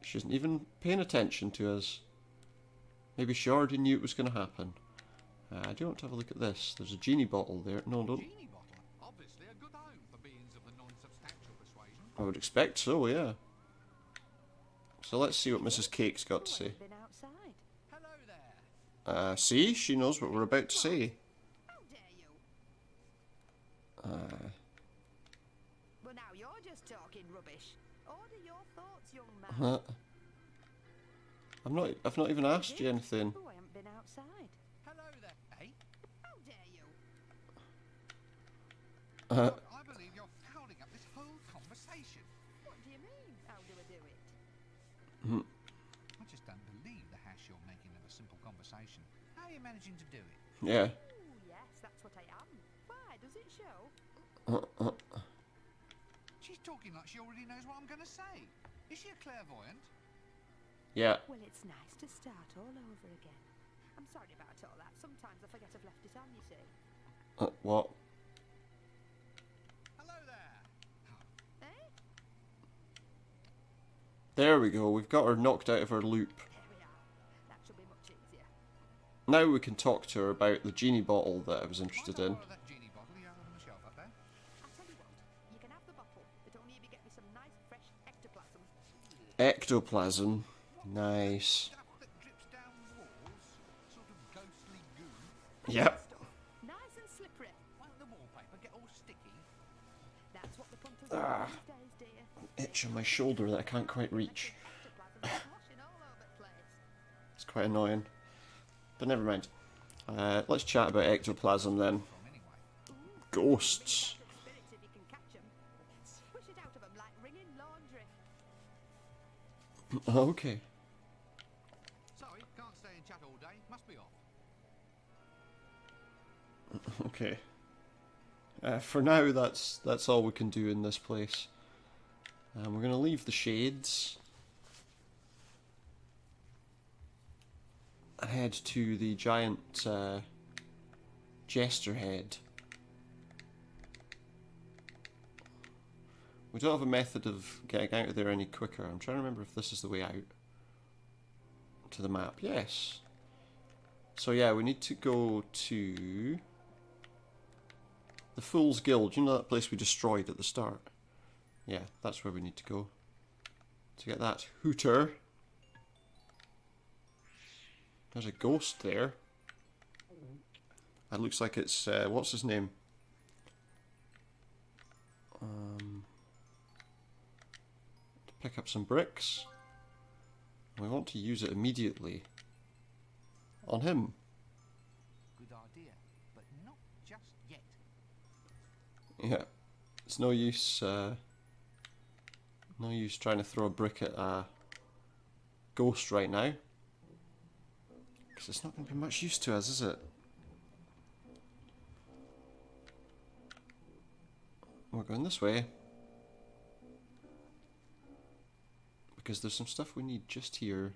She isn't even paying attention to us. Maybe she already knew it was going to happen. I do want to have a look at this. There's a genie bottle there. No, don't. Genie bottle? Obviously a good home for beings of the non-substantial persuasion. I would expect so, yeah. So let's see what Mrs. Cake's got to say. Been outside. Hello there. See? She knows what we're about to say. How dare you? Well, now you're just talking rubbish. Order your thoughts, young man. I've not even asked you anything. Oh, I haven't been outside. Hello there. Hey? How dare you? Look, I believe you're fouling up this whole conversation. What do you mean? How do I do it? I just don't believe the hash you're making of a simple conversation. How are you managing to do it? Yeah. Oh, yes, that's what I am. Why, does it show? She's talking like she already knows what I'm going to say. Is she a clairvoyant? Yeah. Well, it's nice to start all over again. I'm sorry about all that. Sometimes I forget I've left it on, you see. What? Hello there. Eh? There we go. We've got her knocked out of her loop. There we are. That should be much easier. Now we can talk to her about the genie bottle that I was interested Mind in. I borrow that genie bottle you have on the shelf up there? I'll tell you what. You can have the bottle, but only if you get me some nice, fresh ectoplasm. Ectoplasm. Nice. Stuff that drips down walls? Sort of ghostly goo? Yep. Stuff. Nice and slippery. Won't the wallpaper get all sticky? That's what the punters do these days, dear. Itch on my shoulder that I can't quite reach. Ectoplasm sloshing all over the place. It's quite annoying. But never mind. Let's chat about ectoplasm then. From anyway. Ghosts. Bring back the spirits if you can catch 'em. Squish it out of 'em like wringing laundry. Okay. Sorry, can't stay and chat all day. Must be off. Okay. For now, that's all we can do in this place. We're going to leave the shades and head to the giant jester head. We don't have a method of getting out of there any quicker. I'm trying to remember if this is the way out to the map. Yes. So yeah, we need to go to The Fool's Guild, you know that place we destroyed at the start? Yeah, that's where we need to go. To get that hooter. There's a ghost there. That looks like it's, what's his name? To pick up some bricks. We want to use it immediately. On him. Good idea, but not just yet. Yeah. It's no use, no use trying to throw a brick at a ghost right now. Because it's not going to be much use to us, is it? We're going this way. Because there's some stuff we need just here.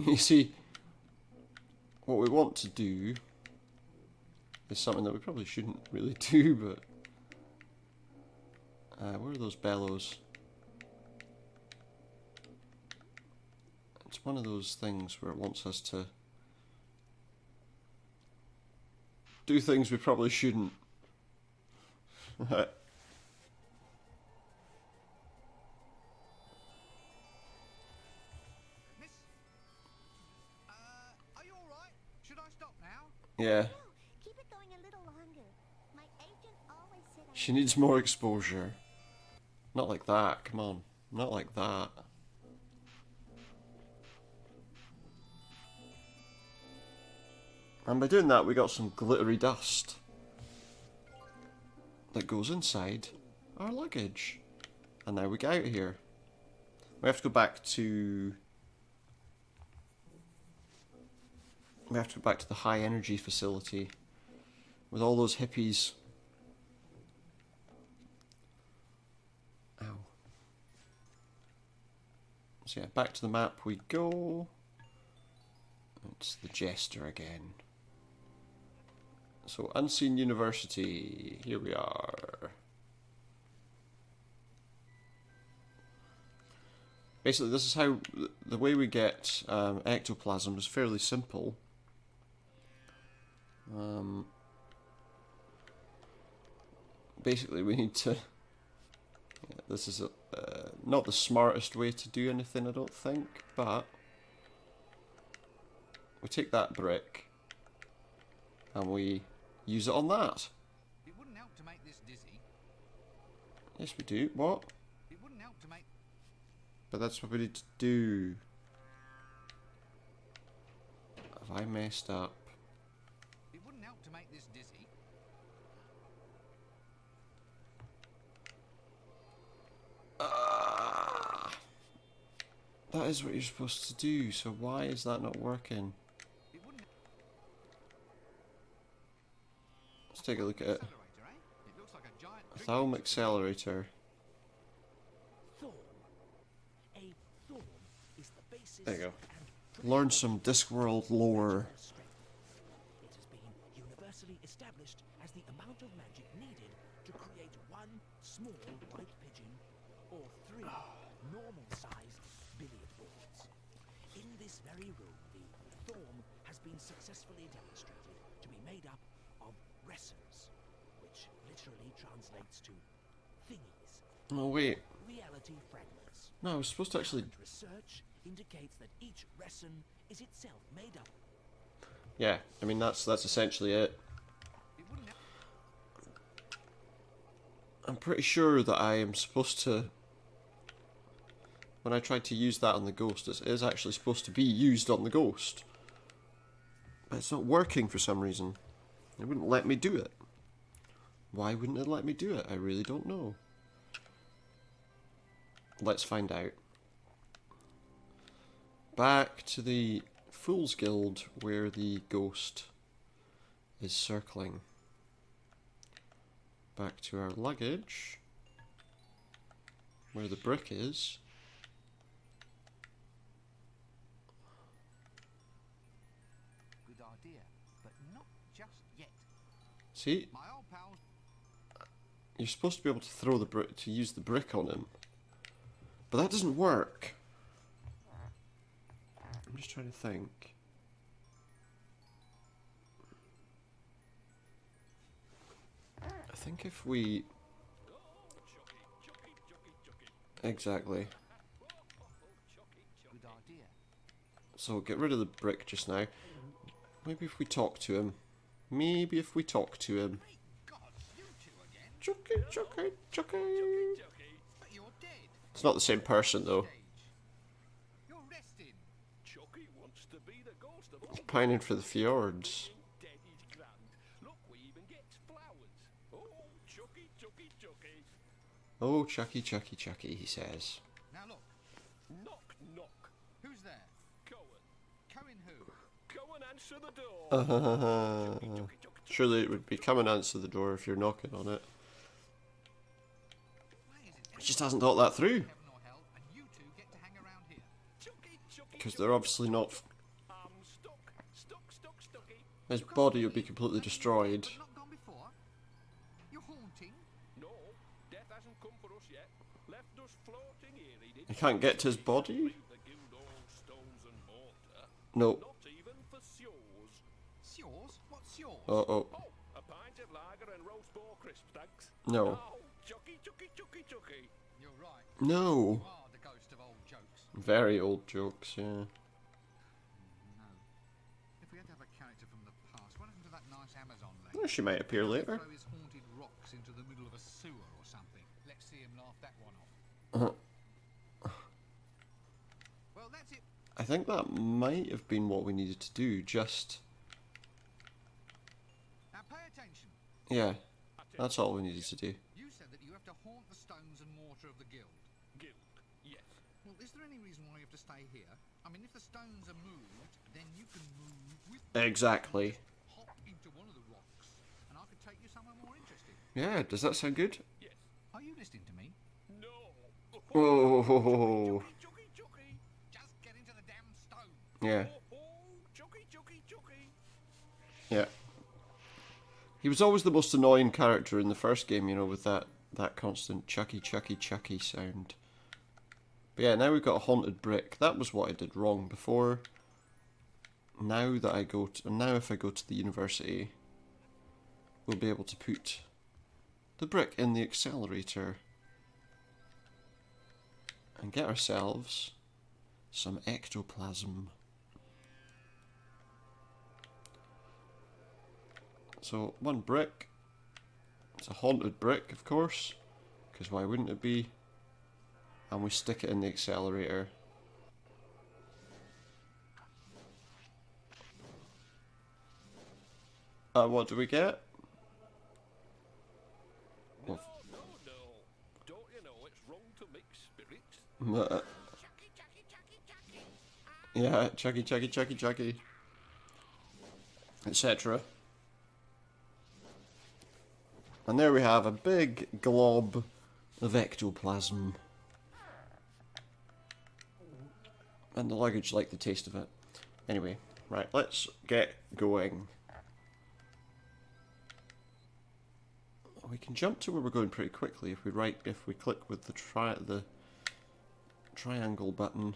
You see, what we want to do is something that we probably shouldn't really do, but... where are those bellows? It's one of those things where it wants us to do things we probably shouldn't. Miss? Are you alright? Should I stop now? Yeah, No, keep it going a little longer. My agent always said I she needs more exposure. Not like that, come on. Not like that. And by doing that, we got some glittery dust that goes inside our luggage. And now we get out of here. We have to go back to... We have to go back to the high energy facility with all those hippies. Ow. So yeah, back to the map we go. It's the Jester again. So, Unseen University, here we are. Basically, this is how, the way we get ectoplasm is fairly simple. Basically, we need to... Yeah, this is not the smartest way to do anything, I don't think, but... We take that brick, and we use it on that. It wouldn't help to make this dizzy. Yes, we do. What? It wouldn't help to make... But that's what we need to do. Have I messed up? It wouldn't help to make this dizzy. That is what you're supposed to do, so why is that not working? It wouldn't... Let's take a look at it. Accelerator, eh? It looks like a giant... A Thalm accelerator. Thorn. A thorn is the basis There you go. and Learn some Discworld lore. strength. It has been universally established as the amount of magic needed to create one small white pigeon or 3 normal-sized billiard balls. In this very room, the thorn has been successfully demonstrated to be made up of resonance, which literally translates to thingies, Oh wait, reality fragments. no, I was supposed to actually... And research indicates that each reson is itself made up. Yeah, I mean that's essentially it. It wouldn't help... I'm pretty sure that I am supposed to... When I tried to use that on the ghost, it is actually supposed to be used on the ghost. But it's not working for some reason. It wouldn't let me do it. Why wouldn't it let me do it? I really don't know. Let's find out. Back to the Fool's Guild where the ghost is circling. Back to our luggage where the brick is. Good idea, but not just yet. See, My old pals... you're supposed to be able to throw the brick, to use the brick on him. But that doesn't work. I'm just trying to think. think if we... Exactly. Good idea. So get rid of the brick just now. Maybe if we talk to him. Maybe if we talk to him. God, you two again? Chucky, Chucky, Chucky. But you're dead. It's not the same person though. You're resting. Chucky wants to be the ghost of all. Pining for the fjords. Dead is grand. Look, we even get flowers. Oh, Chucky, Chucky, Chucky. Oh, Chucky, Chucky, Chucky, he says. Now look, Knock, knock. who's there? Cohen, Cohen who? go and answer the door. Surely it would be come and answer the door if you're knocking on it. Why is it He just hasn't thought that through. heaven or hell and you two get to hang around here? Chucky, Chucky, Because they're obviously not... I'm stuck, stucky. His body would be completely destroyed. But not gone before? You're haunting? No, death hasn't come for us yet. Left us floating here, he did. He can't get to his body? The guild all stones and mortar. No. Not even for sures. Yours? What's yours? Oh, Oh, a pint of lager and roast boar crisp, thanks. no. Oh, Chucky, Chucky, Chucky, Chucky. You're right. No. You are the ghost of old jokes. Very old jokes, yeah. No. If we had to have a character from the past, what happened to that nice Amazon lady? Well, she might appear later. Throw his haunted rocks into the middle of a sewer or something. Let's see him laugh that one off. Well, that's it. I think that might have been what we needed to do, just... Now pay attention. Yeah, that's all we needed to do. You said that you have to haunt the stones and mortar of the guild. Guild, yes. Well, is there any reason why you have to stay here? I mean, if the stones are moved, then you can move with them. Exactly. Hop into one of the rocks, and I could take you somewhere more interesting. Yeah, does that sound good? Yes. Are you listening to me? No. Oh, Chucky, Chucky. Just get into the damn stone. yeah, Oh, Chucky, Chucky, Chucky. yeah. He was always the most annoying character in the first game, you know, with that constant Chucky, Chucky, Chucky sound. But yeah, now we've got a haunted brick. That was what I did wrong before. Now if I go to the university, we'll be able to put the brick in the accelerator and get ourselves some ectoplasm. So, one brick. It's a haunted brick, of course, because why wouldn't it be? And we stick it in the accelerator. What do we get? No, no, no. Don't you know it's wrong to mix spirits? Chucky, Chucky, Chucky, Chucky. Yeah, Chucky, Chucky, Chucky, Chucky, etc. And there we have a big glob of ectoplasm. And the luggage like the taste of it. Anyway, right, let's get going. We can jump to where we're going pretty quickly if we click with the triangle button.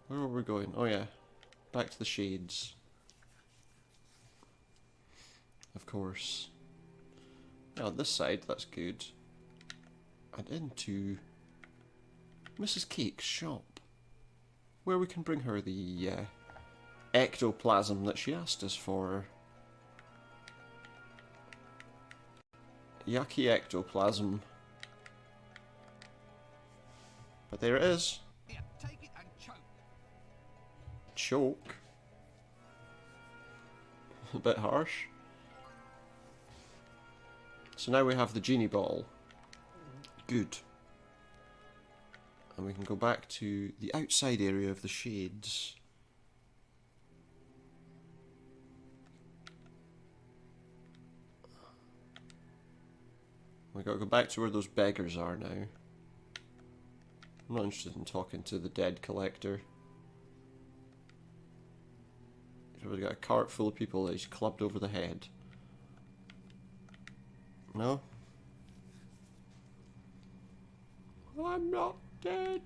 Where are we going? Oh yeah, back to the shades. Of course. Now this side, that's good. And into Mrs. Cake's shop, where we can bring her the ectoplasm that she asked us for. Yucky ectoplasm. But there it is. Here, take it and choke. Choke. A bit harsh. So now we have the genie ball. Good. And we can go back to the outside area of the shades. We gotta go back to where those beggars are now. I'm not interested in talking to the dead collector. We've got a cart full of people that he's clubbed over the head. No? I'm not dead.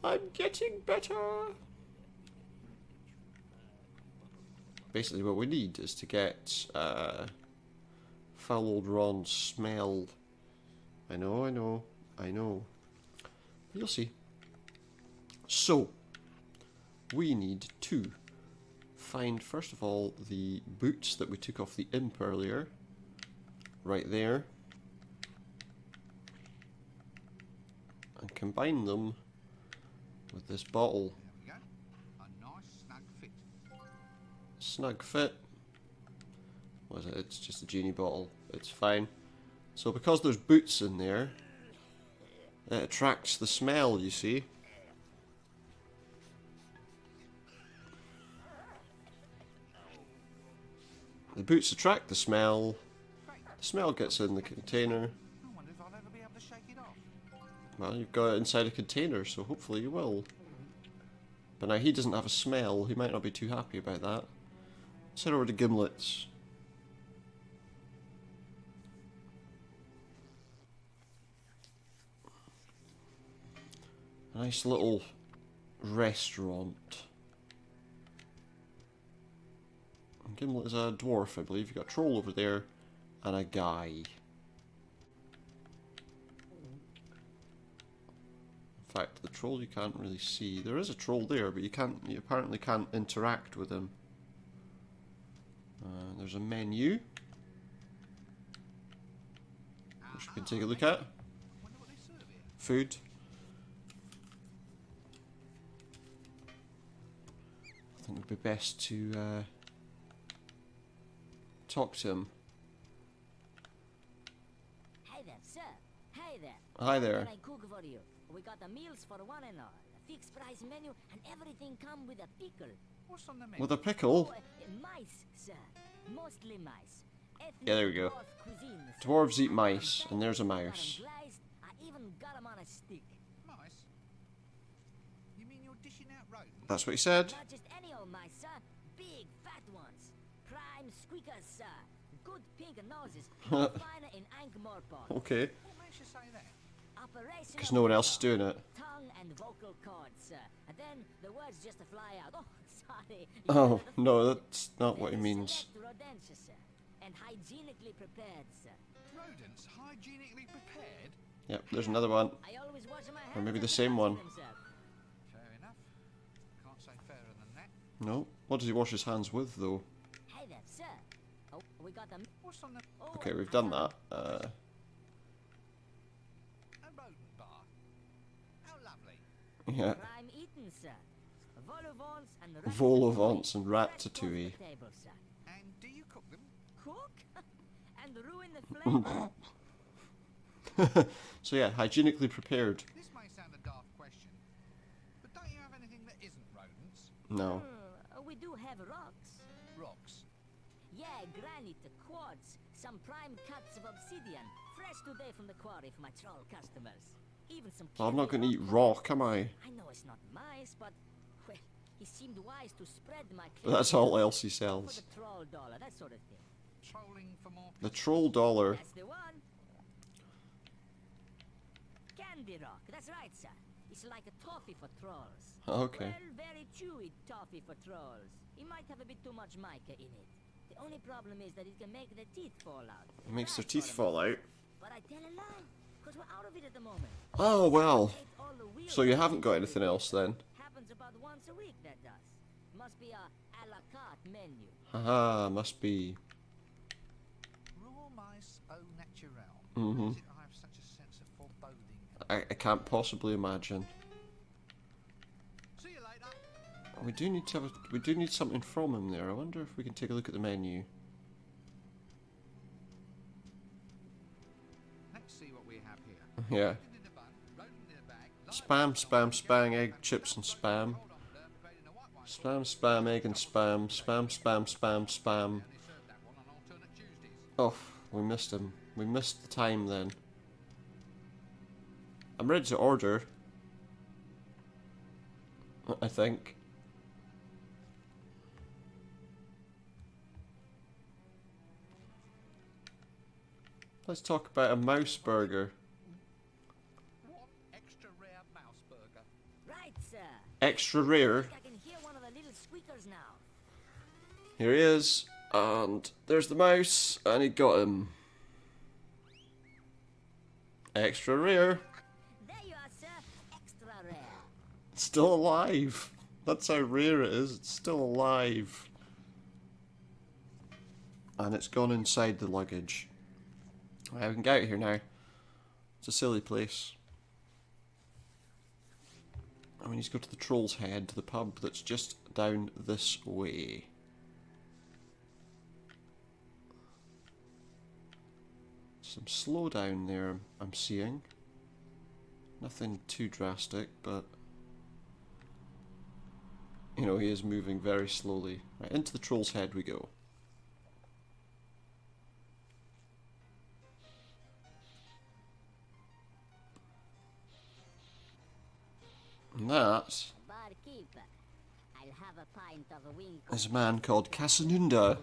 I'm getting better. Basically what we need is to get Foul old Ron smell. I know. You'll see. So, we need to find, first of all, the boots that we took off the imp earlier. Right there. And combine them with this bottle. There we go. A nice snug fit. Snug fit. What is it? It's just a genie bottle. It's fine. So because there's boots in there, it attracts the smell, you see. The boots attract the smell. The smell gets in the container. I wonder if I'll ever be able to shake it off. Well, you've got it inside a container, so hopefully you will. But now he doesn't have a smell. He might not be too happy about that. Let's head over to Gimlet's. A nice little restaurant. Gimlet is a dwarf, I believe. You've got a troll over there and a guy. In fact, the troll you can't really see. There is a troll there, but you apparently can't interact with him. There's a menu which you can take a look at. Wonder what they serve here. Food. I think it would be best to talk to him. Hey there, sir. Hey there. Hi there. What can I cook for you? We got the meals for one and all. A fixed price menu and everything come with a pickle. What's on the menu? With a pickle. Mice, sir. Mostly mice. Yeah, there we go. Dwarf cuisine, sir. Dwarves eat mice, and there's a Got 'em mouse. glazed. I even got 'em on a stick. Mice? You mean you're dishing out rodents? That's what he said. Not just any old mice, sir. Big, fat ones. Prime squeakers, sir. Good pink noses. Finer in Ankh-Morpork. Okay. What makes you say that? Operation Because no one else is doing it. Tongue and vocal cords, sir. And then the words just fly out. Oh, sorry. Oh, no, that's not what he means. Select rodents, sir. And hygienically prepared, sir. Rodents hygienically prepared? Yep, there's another one. I always wash my hands. Or maybe the and same wash one. them, sir. Fair enough. Can't say fairer than that. No. What does he wash his hands with, though? Hey there, sir. Oh, we got them. What's on the... Oh, Okay, we've I done got that. A rodent bar? How lovely. Yeah. Prime eaten, sir. Vol-au-vents and Vol-au-vents and Fresh off the ratatouille. table, sir. And do you cook them? Cook and ruin the flavor. So yeah, hygienically prepared. This may sound a daft question, but don't you have anything that isn't rodents? No. We do have rocks. Rocks. Yeah, granite, quartz, some prime cuts of obsidian, fresh today from the quarry for my troll customers. Even some. Well, I'm not going to candy eat rock rock, am I? I know it's not mice, but well, he seemed wise to spread my. But that's all clever else he for sells. the troll dollar, that sort of thing. Trolling for more... The troll dollar. That's the one. Candy rock, that's right, sir. It's like a toffee for trolls. Okay. Well, very chewy toffee for trolls. It might have a bit too much mica in it. The only problem is that it can make the teeth fall out. It makes their That's teeth what fall out. But I tell a lie, because we're out of it at the moment. Oh, well. Ate all the wheels So you off haven't got the anything wheel. else then? Happens about once a week, that does. Must be a la carte menu. Haha, must be. Raw mice au naturel. Mhm. Why is it I have such a sense of foreboding? I can't possibly imagine. See you later. We do need to have we do need something from him there. I wonder if we can take a look at the menu. Let's see what we have here. Yeah. Rodent in the bun, rodent in the bag, Spam, spam, spam, egg, chips and spam. hold on, prepared in a white wine Spam, spam, egg and spam. Spam, spam, spam, spam. and they serve that one on alternate Tuesdays. Oh, we missed him. We missed the time then. I'm ready to order. I think. Let's talk about a mouse burger. One extra rare mouse burger. Right, sir. Extra rare. I can hear one of the little squeakers now. Here he is. And there's the mouse. And he got him. Extra rare. There you are, sir. Extra rare. Still alive. That's how rare it is. It's still alive. And it's gone inside the luggage. Right, we can get out of here now. It's a silly place. And we need to go to the Troll's Head, the pub that's just down this way. Some slowdown there, I'm seeing. Nothing too drastic, but you know, he is moving very slowly. Right, into the Troll's Head we go. And that Barkeeper, I'll have a pint of a wing. is a man called Casanunda.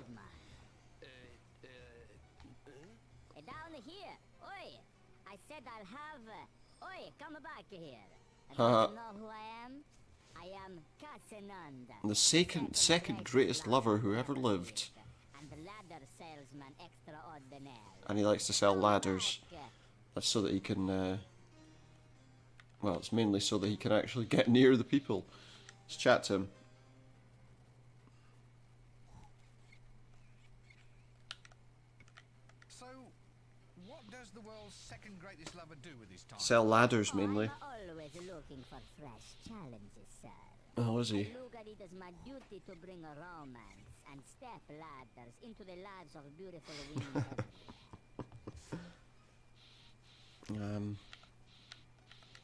Down here. Oi, I said I'll have. Oi, come back here. Haha. Do you know who I am? I am Casanunda. The second greatest lover who ever lived. And the ladder salesman extraordinaire. And he likes to sell ladders. That's so that he can, well, it's mainly so that he can actually get near the people. Let's chat to him. So, what does the world's second greatest lover do with his time? Sell ladders mainly. I'm always looking for fresh challenges, sir. Oh, is he? I look at it as my duty to bring a romance and step ladders into the lives of beautiful women.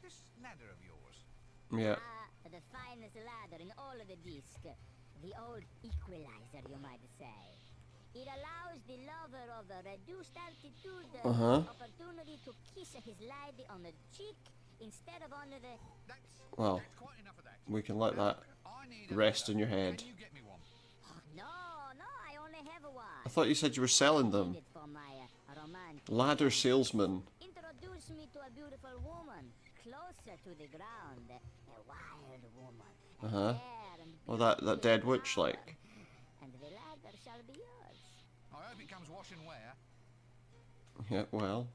This ladder of yours. Yeah. The finest ladder in all of the disc. The old equalizer, you might say. It allows the lover of a reduced altitude opportunity to kiss his lady on the cheek instead of on the... Well, That's quite enough of that. we can let that I need a rest ladder. in your head. Can you get me one? No, I only have one. I thought you said you were selling them. Need it for my romantic... Ladder salesman. Introduce me to a beautiful woman, closer to the ground, a wild woman. Uh-huh. Fair and Oh, that dead witch, flower, like. And the ladder shall be yours. I hope it comes wash and wear. Yeah, well.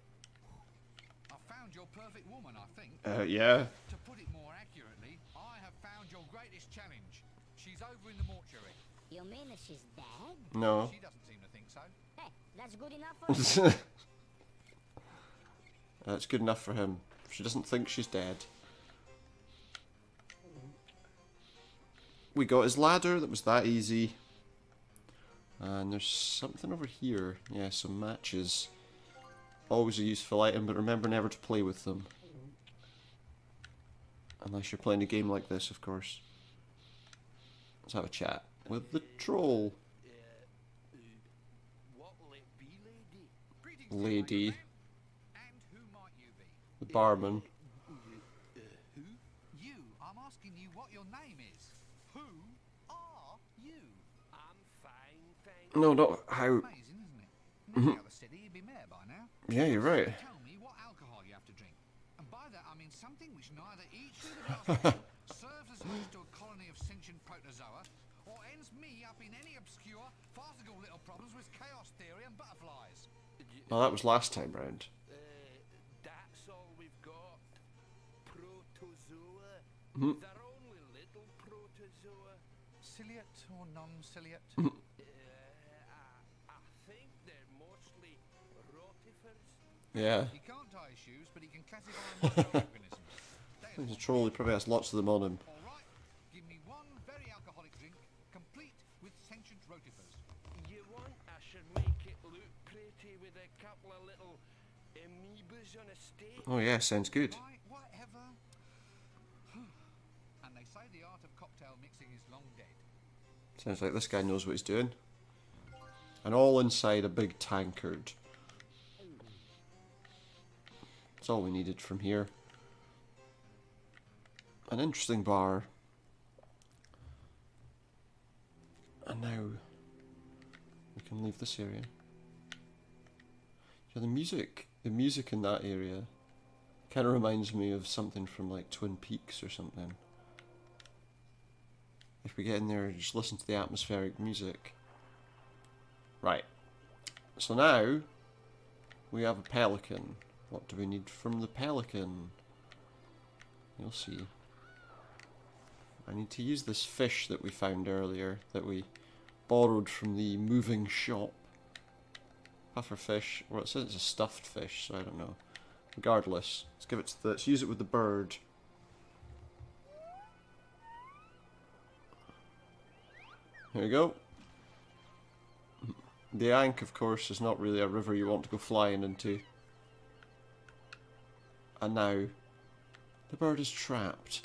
I've found your perfect woman, I think. Yeah. To put it more accurately, I have found your greatest challenge. She's over in the mortuary. You mean she's dead? No. She doesn't seem to think so. Hey, that's good enough for me. That's good enough for him. She doesn't think she's dead. We got his ladder, that was that easy. And there's something over here. Yeah, some matches. Always a useful item, but remember never to play with them. Unless you're playing a game like this, of course. Let's have a chat with the troll. What'll it be, lady? Greetings, to you, Lady. young man. And who might you be? The barman. Who? You. I'm asking you what your name is. Who are you? I'm fine, thank No, not how. Amazing, isn't it? In any other city, you'd be mayor by now. Yeah, you're right. Tell me what alcohol you have to drink. And by that, I mean something which neither eats through the glass, serves as host to a colony of sentient protozoa, or ends me up in any obscure, farcical little problems with chaos theory and butterflies. Well, that was last time round. That's all we've got. Protozoa. Mhm. They're only little protozoa. Ciliate or non-ciliate? I think they're mostly rotifers. Yeah. He can't tie his shoes, but he can classify microorganisms. He's a troll, he probably has lots of them on him. All right, give me one very alcoholic drink, complete with sentient rotifers. You want I should make it look pretty with a couple of little amoebas on a stick? Oh yeah, sounds good. Right, whatever. And they say the art of cocktail mixing is long dead. Sounds like this guy knows what he's doing. And all inside a big tankard. That's all we needed from here. An interesting bar. And now we can leave this area. Yeah, the music in that area kind of reminds me of something from like Twin Peaks or something. If we get in there and just listen to the atmospheric music. Right. So now we have a pelican. What do we need from the pelican? You'll see. I need to use this fish that we found earlier, that we borrowed from the moving shop. Pufferfish. Well, it says it's a stuffed fish, so I don't know. Regardless, let's use it with the bird. Here we go. The Ankh, of course, is not really a river you want to go flying into. And now, the bird is trapped.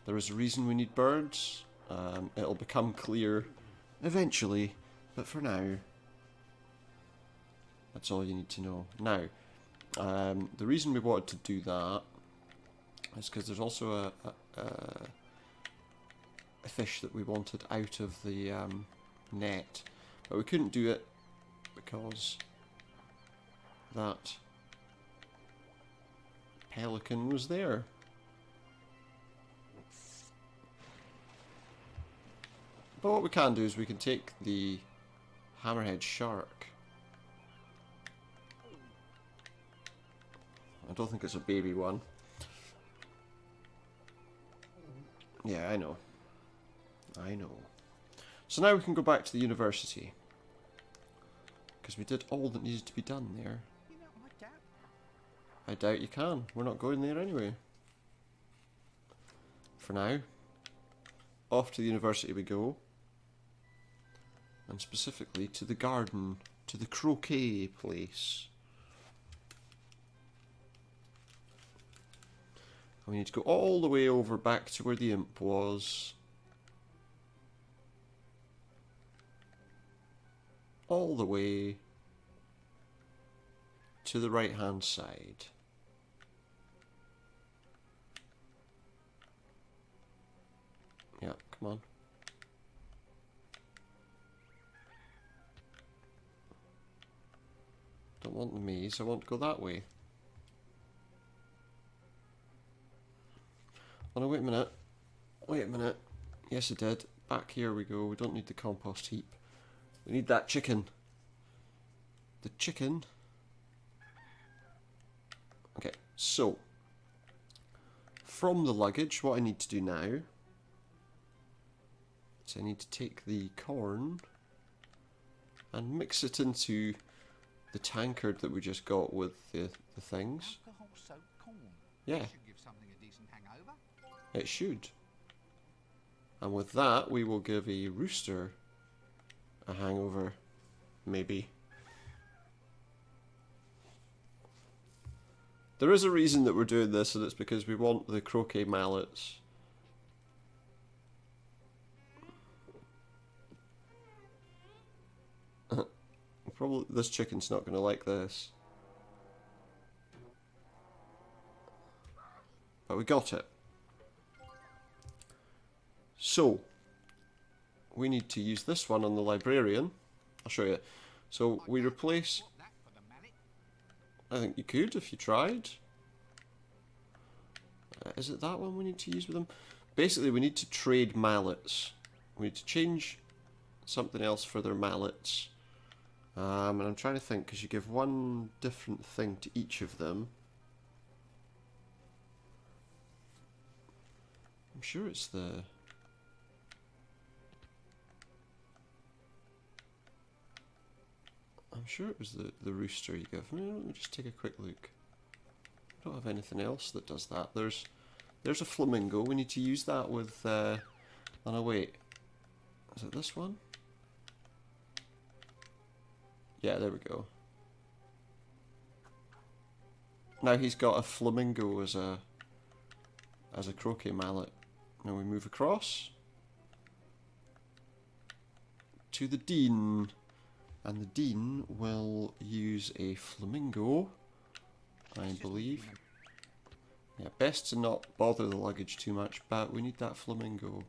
There is a reason we need birds. It'll become clear eventually, but for now, that's all you need to know. Now, the reason we wanted to do that is because there's also a fish that we wanted out of the net, but we couldn't do it because that pelican was there. But what we can do is we can take the hammerhead shark. I don't think it's a baby one. Yeah, I know. I know. So now we can go back to the university. Because we did all that needed to be done there. You know, I doubt you can. We're not going there anyway. For now. Off to the university we go. And specifically to the garden. To the croquet place. And we need to go all the way over back to where the imp was. All the way to the right hand side. Yeah, come on. Don't want the maze, I want to go that way. Oh no, wait a minute. Wait a minute. Yes, I did. Back here we go. We don't need the compost heap. We need that chicken. The chicken. Okay, so. From the luggage, what I need to do now is I need to take the corn and mix it into the tankard that we just got with the things. Alcohol-soaked corn. Yeah. Should give something a decent hangover. It should. And with that, we will give a rooster a hangover. Maybe. There is a reason that we're doing this, and it's because we want the croquet mallets. Probably this chicken's not going to like this. But we got it. So, we need to use this one on the librarian. I'll show you. So, we replace... That for the mallet. I think you could if you tried. Is it that one we need to use with them? Basically, we need to trade mallets. We need to change something else for their mallets. And I'm trying to think, because you give one different thing to each of them. I'm sure it's the... I'm sure it was the rooster you give. No, let me just take a quick look. I don't have anything else that does that. There's a flamingo. We need to use that with... Oh no, wait. Is it this one? Yeah, there we go. Now he's got a flamingo as a croquet mallet. Now we move across to the dean, and the dean will use a flamingo, I believe. Yeah, best to not bother the luggage too much, but we need that flamingo.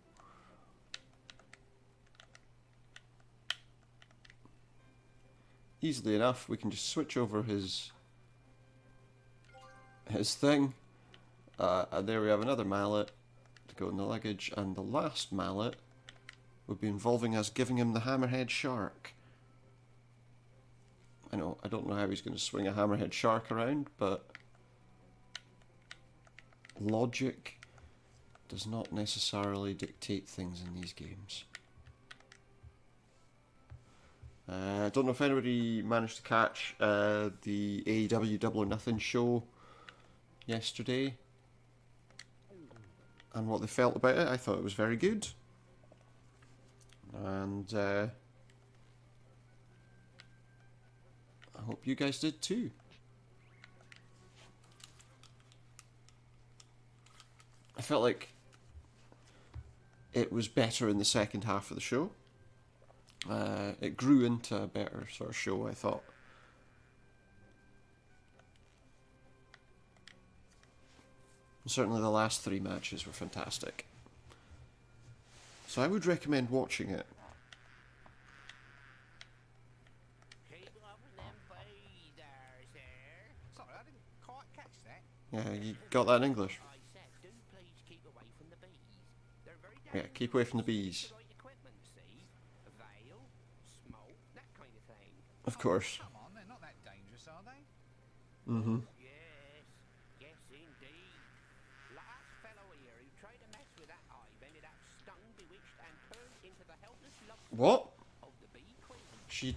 Easily enough, we can just switch over his thing, and there we have another mallet to go in the luggage, and the last mallet would be involving us giving him the hammerhead shark. I don't know how he's going to swing a hammerhead shark around, but logic does not necessarily dictate things in these games. I don't know if anybody managed to catch the AEW Double or Nothing show yesterday and what they felt about it. I thought it was very good, and I hope you guys did too. I felt like it was better in the second half of the show. It grew into a better sort of show, I thought. Certainly the last 3 matches were fantastic. So I would recommend watching it. Keep up with them bees there, sir. Sorry, I didn't quite catch that. Yeah, you got that in English. I said, do please keep away from the bees. They're very Yeah, dangerous. keep away from the bees. The right equipment, see? Veil, smoke, that kind of thing. Of course. Come on, they're not that dangerous, are they? Mm-hmm. Yes, indeed. Last fellow here who tried to mess with that hive ended up stung, bewitched, and turned into the helpless love What? of the bee queen. She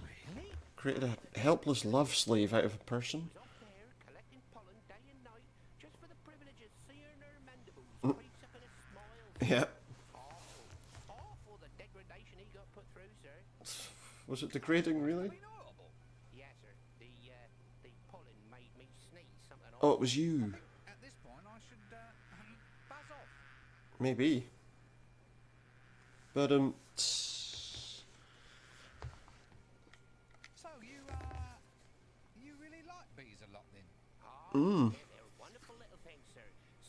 created a helpless love slave out of a person? Was up there collecting pollen day and night just for the privilege of seeing her mandibles crease up in a smile. Yeah. Awful the degradation he got put through, sir. Was it degrading, really? Been horrible. Yes, sir. The pollen made me sneeze something Oh, it was you. At this point, I should buzz off. Maybe. But, So you really like bees a lot then? Mm. They're wonderful little things, sir.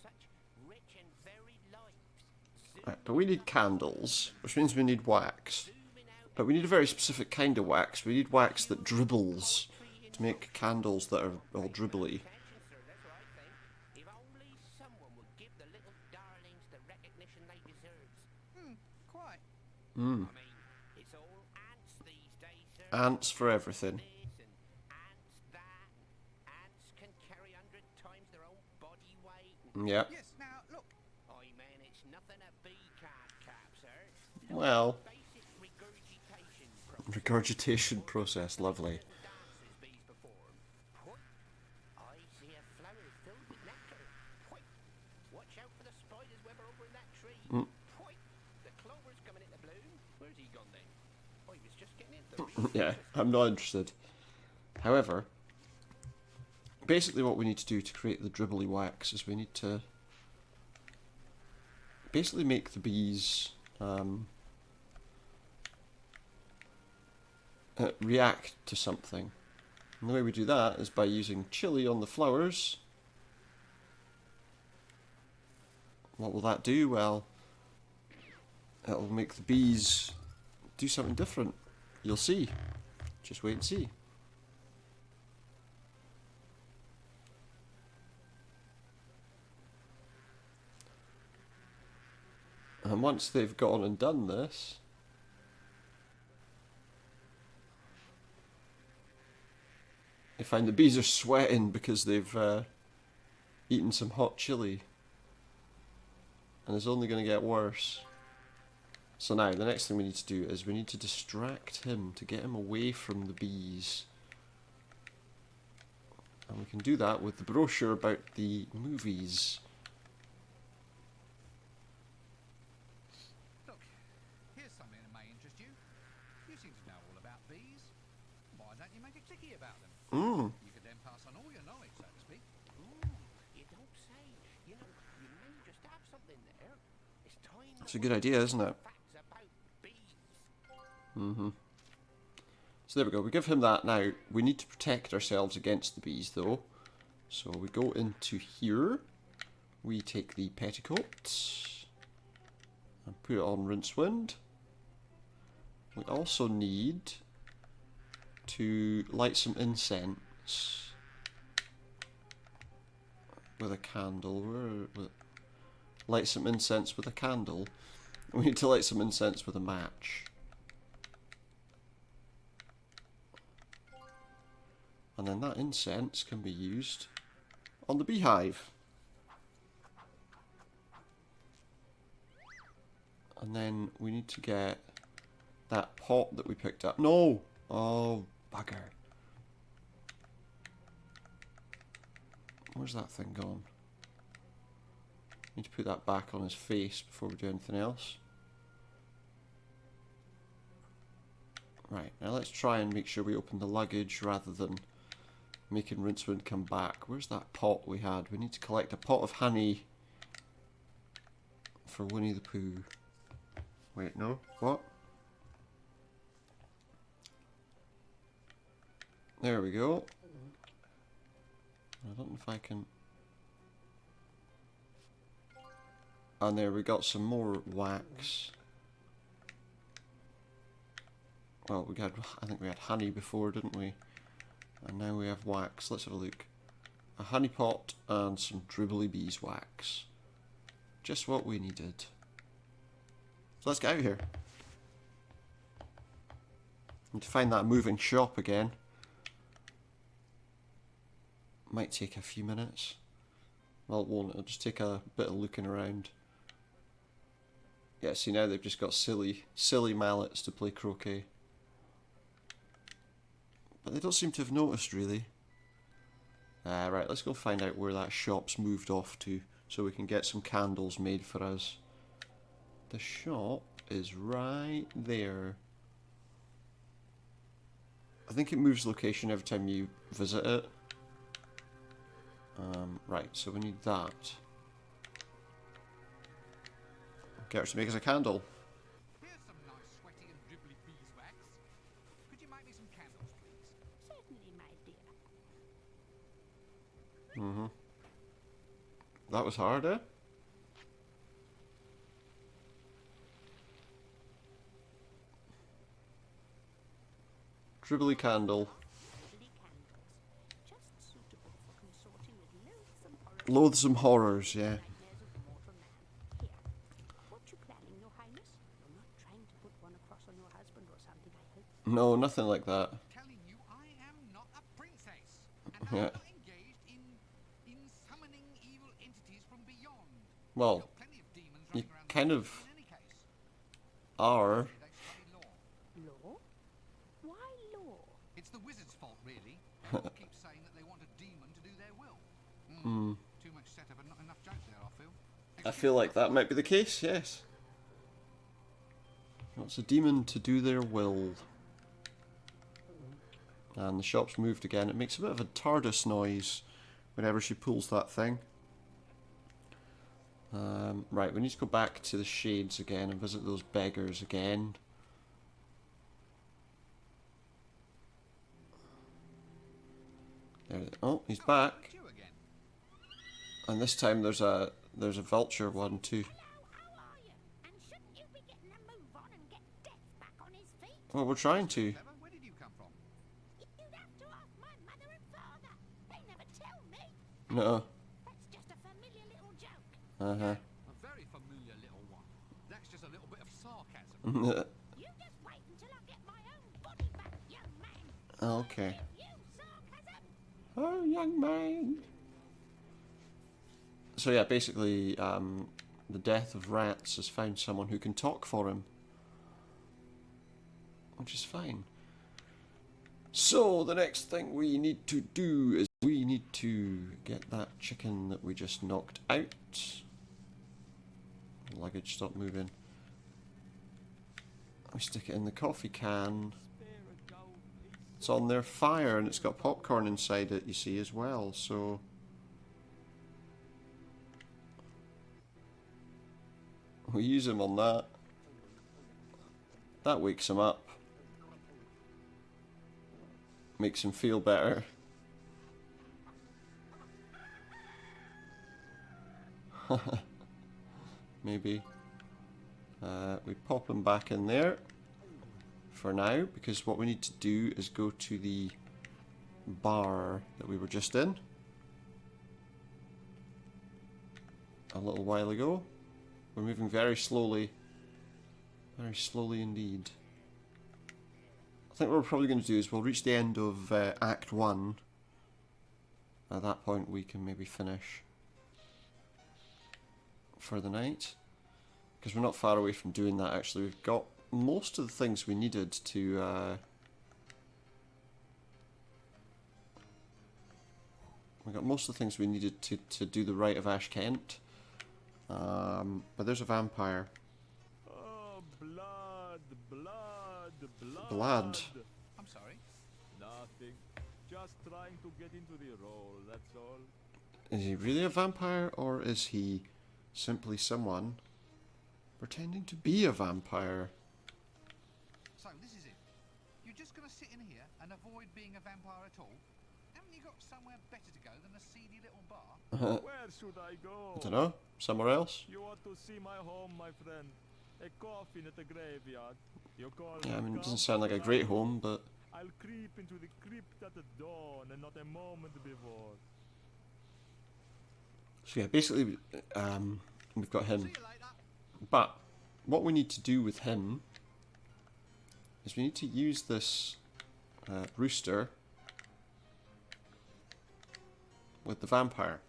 Such rich and varied lives. Right, but we need candles, which means we need wax. Zooming out But we need a very specific kind of wax. We need wax that dribbles to make candles that are all dribbly. attention, sir. That's what I think. If only someone would give the little darlings the recognition they deserve. Quite. Mm. I mean, it's all ants these days, sir. Ants for everything. This and ants that. Ants can carry 100 times their own body weight. Yeah. Yes, now look. Oh man, it's nothing a bee can't cap, sir. Well, Basic regurgitation process. regurgitation process, lovely. Dances bees perform. Point. I see a flower filled with nectar. Point. Watch out for the spider's web over in that tree. Mm. Point. The clover's coming into bloom. Where's he gone then? Oh, he was just getting into the Yeah, I'm not interested. However, basically what we need to do to create the dribbly wax is we need to basically make the bees react to something. And the way we do that is by using chili on the flowers. What will that do? Well, it'll make the bees do something different. You'll see. Just wait and see. And once they've gone and done this, you find the bees are sweating because they've eaten some hot chili. And it's only going to get worse. So now, the next thing we need to do is we need to distract him to get him away from the bees. And we can do that with the brochure about the movies. Look, here's something that may interest you. You seem to know all about bees. Why don't you make a clicky about them? Mm. You could then pass on all your knowledge, so to speak. Ooh, you don't say. You know, you may just have something there. It's time. It's a good idea, isn't it? Facts about bees. Mm-hmm. So there we go, we give him that. Now, we need to protect ourselves against the bees though. So we go into here, we take the petticoat and put it on Rincewind. We also need to light some incense with a candle. Light some incense with a candle. We need to light some incense with a match. And then that incense can be used on the beehive. And then we need to get that pot that we picked up. No! Oh, bugger. Where's that thing gone? Need to put that back on his face before we do anything else. Right, now let's try and make sure we open the luggage rather than making Rincewind come back. Where's that pot we had? We need to collect a pot of honey for Winnie the Pooh. Wait, no? What? There we go. I don't know if I can... And there we got some more wax. Well, I think we had honey before, didn't we? And now we have wax. Let's have a look. A honey pot and some dribbly beeswax. Just what we needed. So let's get out of here. Need to find that moving shop again. Might take a few minutes. Well, it won't. It'll just take a bit of looking around. Yeah, see now they've just got silly mallets to play croquet. But they don't seem to have noticed, really. Right, let's go find out where that shop's moved off to, so we can get some candles made for us. The shop is right there. I think it moves location every time you visit it. Right, so we need that. Get her to make us a candle. Here's some nice sweaty and dribbly beeswax. Could you make me some candles, please? Certainly, my dear. That was hard, eh? Dribbly candle. Lovely candles. Just suitable for consorting with loathsome Loathsome horrors, horrors. yeah. Nightmares of the mortal man. Here. What you planning, your highness? You're not trying to put one across on your husband or something, I hope. No, nothing like that. Telling you I am not a princess. And Yeah. I'm not engaged in summoning evil entities from beyond. Well, Got plenty of demons you running around kind the of world in any case. are. They study law. Law? Why law? It's the wizard's fault, really. They all keep saying that they want a demon to do their will. Too much setup and not enough joke there, I feel. I feel like that might be the case, yes. Wants a demon to do their will. And the shop's moved again. It makes a bit of a TARDIS noise whenever she pulls that thing. Right, we need to go back to the shades again and visit those beggars again. There, oh, he's back. It's you again. And this time there's a vulture one too. How are you? And shouldn't you be getting a move on and get Death back on his feet? Well, we're trying to. Clever, where did you come from? You'd have to ask my mother and father. They never tell me. No. That's just a familiar little joke. Uh-huh. A very familiar little one. That's just a little bit of sarcasm. You just wait until I get my own body back, young man. Okay. You sarcasm. Oh, young man. So yeah, basically, the death of Rats has found someone who can talk for him. Which is fine. So, the next thing we need to do is we need to get that chicken that we just knocked out. Luggage, stop moving. We stick it in the coffee can. It's on their fire and it's got popcorn inside it, you see, as well, so... we use him on that. That wakes him up. Makes him feel better. Maybe. We pop him back in there for now, because what we need to do is go to the bar that we were just in a little while ago. We're moving very slowly indeed. I think what we're probably going to do is we'll reach the end of Act 1. At that point we can maybe finish for the night. because we're not far away from doing that. Actually, we've got most of the things we needed to. We got most of the things we needed to do the Rite of Ash Kent. But there's a vampire. Oh, blood, blood, blood. Blood. I'm sorry. Nothing. Just trying to get into the role, that's all. Is he really a vampire, or is he simply someone pretending to be a vampire? So this is it. You're just gonna sit in here and avoid being a vampire at all? Haven't you got somewhere better to go than a seedy little bar? Where should I go? I don't know. Somewhere else? You ought to see my home, my friend. A coffin at the graveyard. You call Yeah, I mean, it doesn't comfort, sound like a great home, but... I'll creep into the crypt at the dawn and not a moment before. So yeah, basically, we've got See him. you later. But what we need to do with him is we need to use this rooster with the vampire.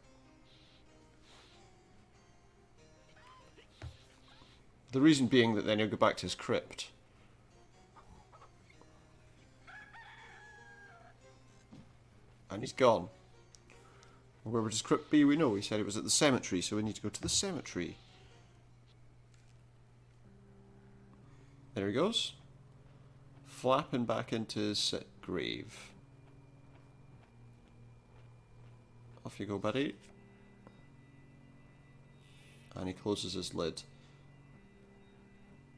The reason being that then he'll go back to his crypt. And he's gone. Where would his crypt be? We know. He said it was at the cemetery, so we need to go to the cemetery. There he goes. Flapping back into his grave. Off you go, buddy. And he closes his lid.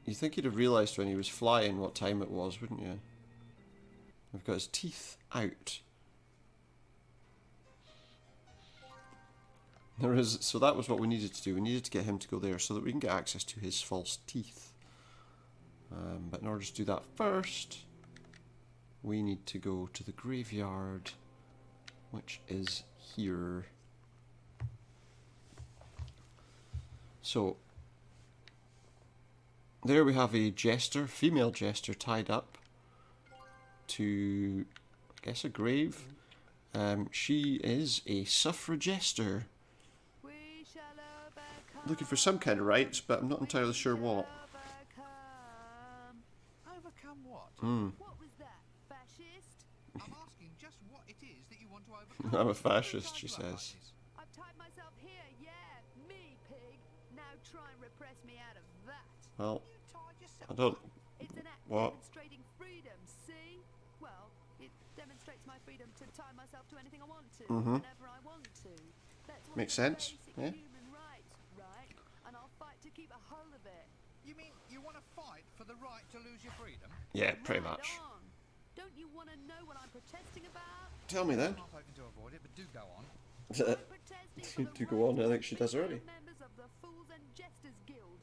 You'd think he'd have realised when he was flying what time it was, wouldn't you? We've got his teeth out. There is, so that was what we needed to do. We needed to get him to go there so that we can get access to his false teeth. But in order to do that first, we need to go to the graveyard, which is here. So, there we have a jester, female jester, tied up to, I guess, a grave. She is a suffragester. Looking for some kind of rights, but I'm not entirely sure what. Overcome what? What was that, fascist? I'm asking just what it is that you want to overcome. I'm a fascist, she Who tied you up like says. this? I've tied myself here, yeah, me, pig. Now try and repress me out of that. Well, You tied yourself I don't... It's an act What? demonstrating freedom, see? Well, it demonstrates my freedom to tie myself to anything I want to, whenever I want to. That's one Makes of the sense, basic yeah. human rights, right? And I'll fight to keep a hold of it. You mean you want to fight for the right to lose your freedom? Yeah, pretty Right much. on. Don't you want to know what I'm protesting about? Tell me then. I'm not hoping to avoid it, but do go on. I'm protesting for the To go on, I think she does already. members of the Fools and Jesters Guild,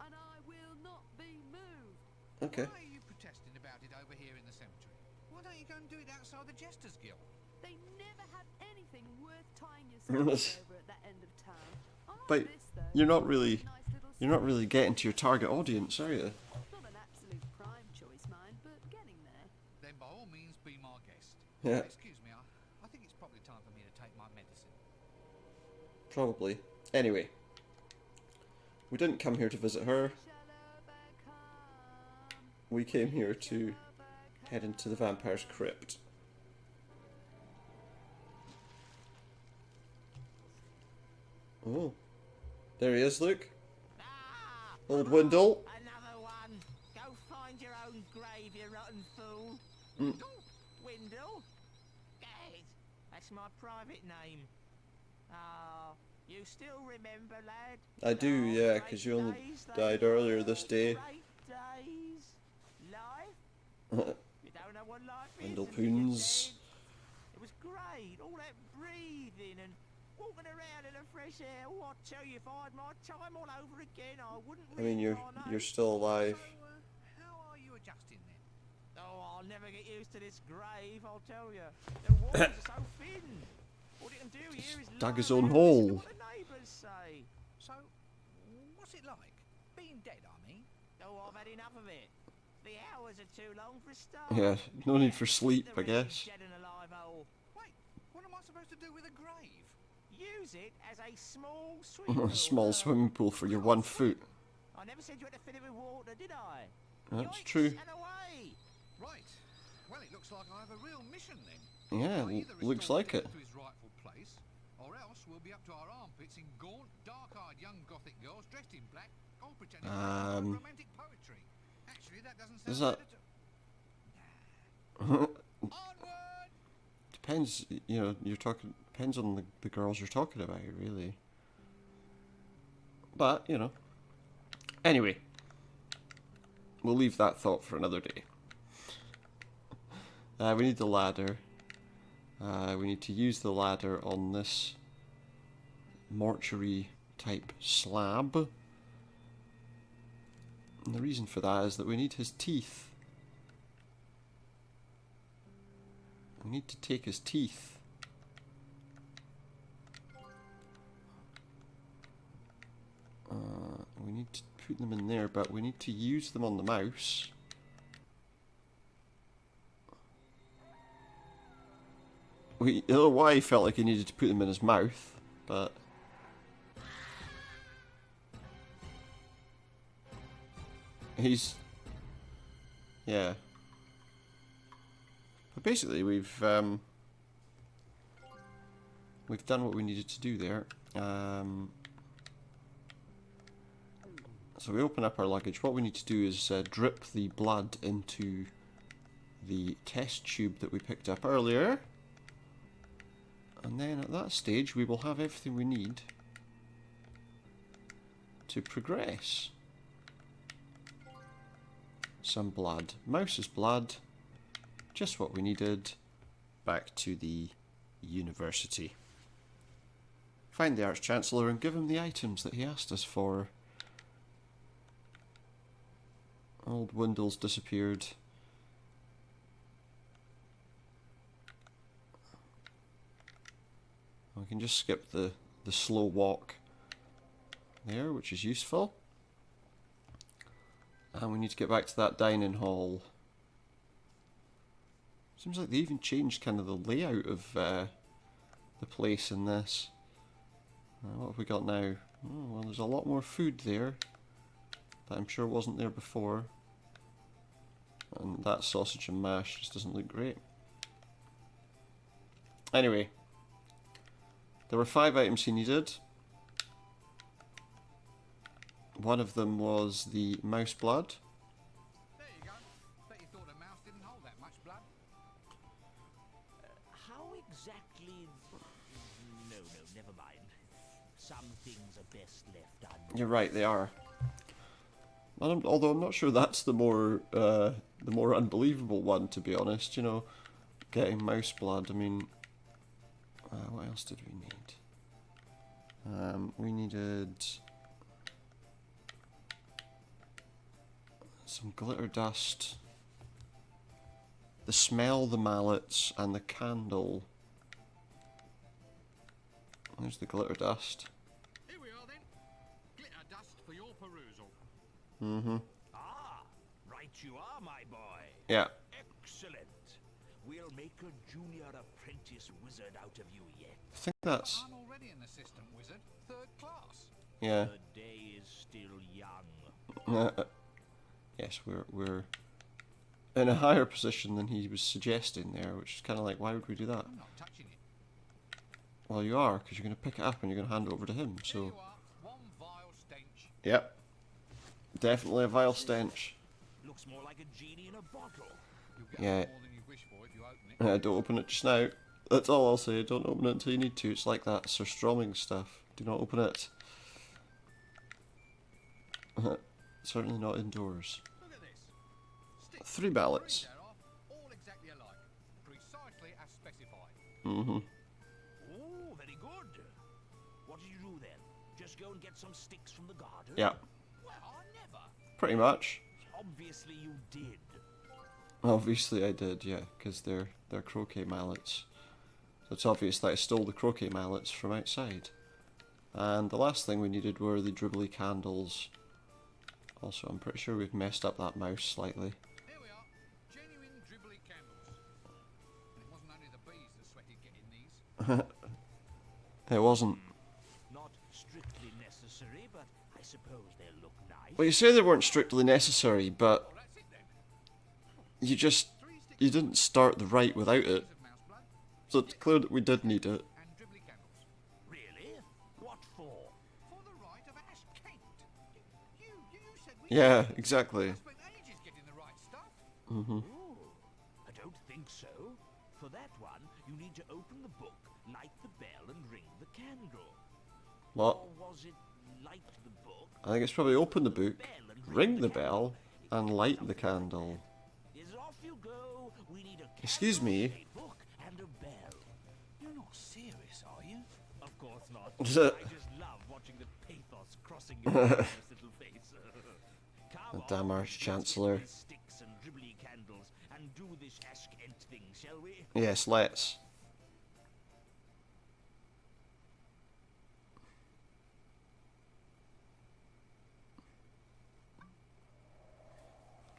and I will not be moved. Okay. Why are you protesting about it over here in the cemetery? Why don't you go and do it outside the Jesters Guild? They never have anything worth tying yourself over at that end of town. I like But this, though. you're not really... Nice little You're not really getting to your target audience, are you? Not an absolute prime choice, mind, but getting there. Then by all means be my guest. Yeah. Excuse me, I think it's probably time for me to take my medicine. Probably. Anyway. We didn't come here to visit her. Shall overcome, We came here to head into the vampire's crypt. Oh. There he is, look. Ah! Old Windle. Another one. Go find your own grave, you rotten fool. Mm. Windle? Gad, that's my private name. Ah, you still remember, lad? I do, Those yeah, great 'cause you only days, those died earlier this were day. Great days. Life? You don't know what life is. Windle until you're Poons. dead. It was great, all that breathing and walking around in the fresh air. Oh, I tell you, if I had my time all over again, I wouldn't. I mean, you're reincarnate. still alive. So, how are you adjusting then? Oh, I'll never get used to this grave, I'll tell you. The walls are so thin. All you can do here is dug lie his own around and listen to hole. what the neighbours say. So, what's it like? Being dead, I mean. Oh, I've had enough of it. The hours are too long for a start. Yeah, no need for sleep, The I guess. dead and alive hole. Wait, what am I supposed to do with a grave? Use it as a small swimming pool. Small swimming pool for your 1 foot. I never said you had to fill it with water, did I? That's Yoinks true. and away. Right. Well, it looks like I have a real mission then. Yeah, I either looks restore like Peter it. to his rightful place, or else we'll be up to our armpits in gaunt, dark-eyed young gothic girls dressed in black, all pretending to write romantic poetry. Actually, that doesn't sound Is that... bad at all. Onward! Depends, you know, you're talking... Depends on the girls you're talking about, really. But, you know. Anyway. We'll leave that thought for another day. We need the ladder. We need to use the ladder on this mortuary type slab. And the reason for that is that we need his teeth. We need to take his teeth. We need to put them in there, but we need to use them on the mouse. I don't know why he felt like he needed to put them in his mouth, but... He's... Yeah. But basically we've done what we needed to do there. So we open up our luggage. What we need to do is drip the blood into the test tube that we picked up earlier. And then at that stage we will have everything we need to progress. Some blood. Mouse's blood. Just what we needed. Back to the university. Find the Arch-Chancellor and give him the items that he asked us for. Old Windle's disappeared. We can just skip the slow walk there, which is useful. And we need to get back to that dining hall. Seems like they even changed kind of the layout of the place in this. What have we got now? Oh, well, there's a lot more food there that I'm sure wasn't there before. And that sausage and mash just doesn't look great. Anyway, there were 5 items he needed. One of them was the mouse blood. There you go. Bet you thought a mouse didn't hold that much blood. How exactly... No, never mind. Some things are best left undone. You're right, they are. Although I'm not sure that's the more unbelievable one, to be honest. You know, getting mouse blood. I mean, what else did we need? We needed some glitter dust, the smell, the mallets, and the candle. There's the glitter dust. Here we are then. Glitter dust for your perusal. Mm-hmm. Ah, right you are, my boy. Yeah. Excellent. We'll make a junior apprentice wizard out of you yet. I think that's... I'm already an assistant wizard, 3rd class. Yeah. The day is still young. Yes, we're in a higher position than he was suggesting there, which is kind of like, why would we do that? I'm not touching it. Well, you are, because you're going to pick it up and you're going to hand it over to him, There so... you are. One vile stench. Yep. Definitely a vile stench. Looks more like a genie in a bottle. You'll get Yeah. more than you wish for if you open it. Don't open it just now. That's all I'll say. Don't open it until you need to. It's like that surströmming stuff. Do not open it. Certainly not indoors. Look at this. Sticks. 3 ballots. Three thereof, all exactly alike. Precisely as specified. Mm-hmm. Oh, very good. What did you do then? Just go and get some sticks from the garden? Yeah, Well, I never. pretty much. Obviously you did. Obviously I did, yeah, because they're croquet mallets. So it's obvious that I stole the croquet mallets from outside. And the last thing we needed were the dribbly candles. Also, I'm pretty sure we've messed up that mouse slightly. Here we are. Genuine dribbly candles. And it wasn't only the bees that sweated getting these. It wasn't. Not strictly necessary, but I suppose they'll look nice. Well, you say they weren't strictly necessary, but you didn't start the rite without it. So it's clear that we did need it. And dribbly candles. Really? What for? For the rite of Ash Kent. You said we Yeah, exactly. I spent ages getting the right stuff. Ooh, I don't think so. For that one, you need to open the book, light the bell, and ring the candle. What? Or was it light the book? I think it's probably open the book, ring the bell, and light the candle. Is off you go. We need a Excuse candle, me. a book, and a bell. You're not serious, are you? Of course not. I just love watching the pathos crossing your harmless little face. Come The damn on, Arch-Chancellor. let's get these sticks and dribbly candles and do this Ash Kent thing, shall we? Yes, let's.